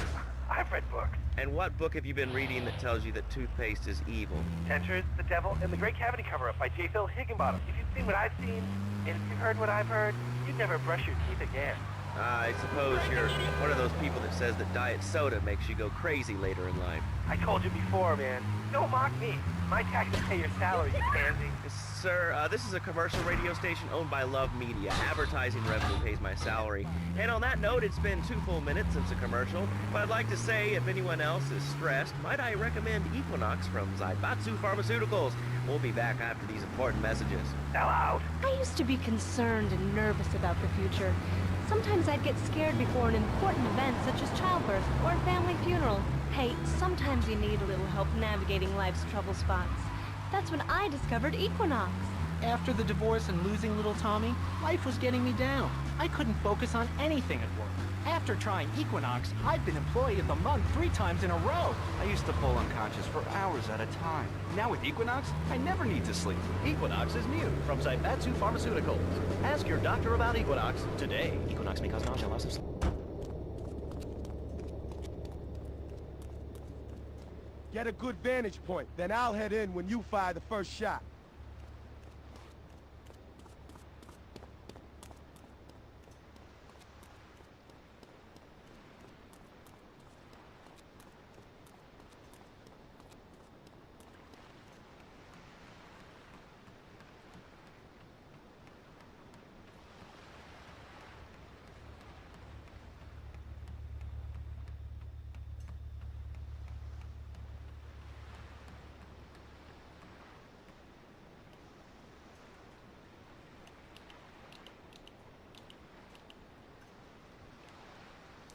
I've read books. And what book have you been reading that tells you that toothpaste is evil? Dentures, The Devil, and The Great Cavity Cover-Up by J. Phil Higginbottom. If you've seen what I've seen, and if you've heard what I've heard, you'd never brush your teeth again. I suppose you're one of those people that says that diet soda makes you go crazy later in life. I told you before, man. Don't mock me. My taxes pay your salary, you pansy. Sir, this is a commercial radio station owned by Love Media. Advertising revenue pays my salary. And on that note, it's been 2 full minutes since a commercial. But I'd like to say, if anyone else is stressed, might I recommend Equinox from Zaibatsu Pharmaceuticals. We'll be back after these important messages. Sell out. I used to be concerned and nervous about the future. Sometimes I'd get scared before an important event such as childbirth or a family funeral. Hey, sometimes you need a little help navigating life's trouble spots. That's when I discovered Equinox. After the divorce and losing little Tommy, life was getting me down. I couldn't focus on anything at work. After trying Equinox, I've been Employee of the Month 3 times in a row. I used to fall unconscious for hours at a time. Now with Equinox, I never need to sleep. Equinox is new from Zaibatsu Pharmaceuticals. Ask your doctor about Equinox today. Equinox may cause nausea, loss of sleep. Get a good vantage point, then I'll head in when you fire the first shot.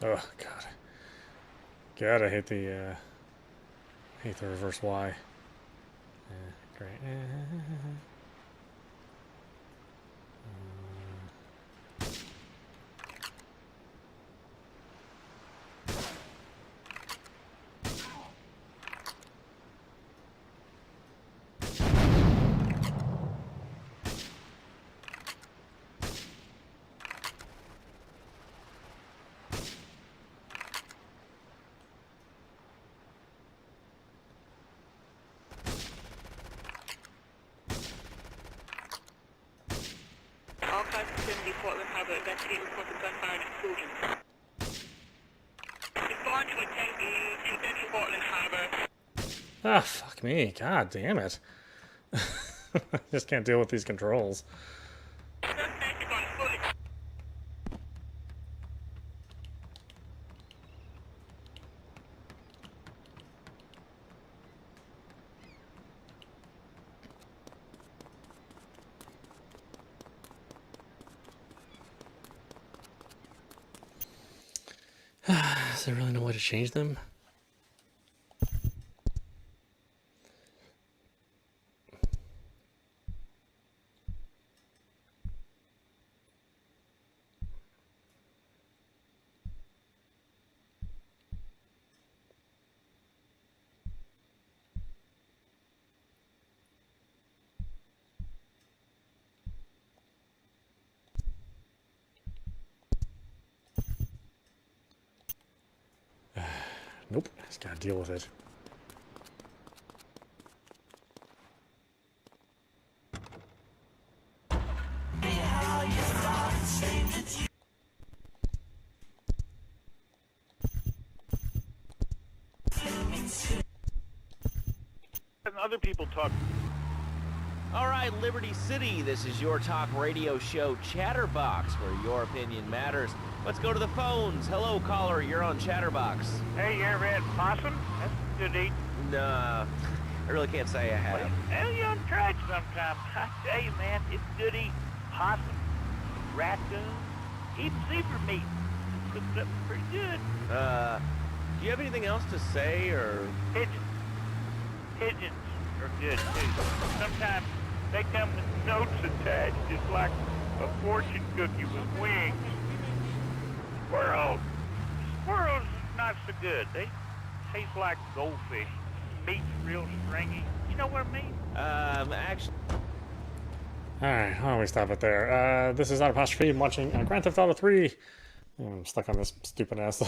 Oh god. God, I hate the reverse Y. Great. All cars vicinity Portland Harbor investigate reports of gunfire and explosions. Respond to attendee to Portland Harbor. Ah, fuck me. God damn it. I just can't deal with these controls. Is there really no way to change them? Nope, just gotta deal with it. And other people talk. All right, Liberty City, this is your talk radio show Chatterbox, where your opinion matters. Let's go to the phones. Hello, caller, you're on Chatterbox. Hey, you ever had possum? That's good eating. Nah, I really can't say I have. Well, you ought to try it sometime. I tell you, man, it's good eating. Possum, raccoon, even zebra meat. It's cooked up pretty good. Do you have anything else to say, or? Pigeons. Pigeons are good, too. Sometimes they come with notes attached, just like a fortune cookie with wings. Squirrels. Squirrels not so good. They taste like goldfish. Meat's real stringy. You know what I mean? Actually... Alright, why don't we stop it there? This is audap. I'm watching Grand Theft Auto 3. I'm stuck on this stupid-ass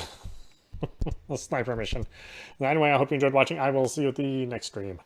sniper mission. Anyway, I hope you enjoyed watching. I will see you at the next stream.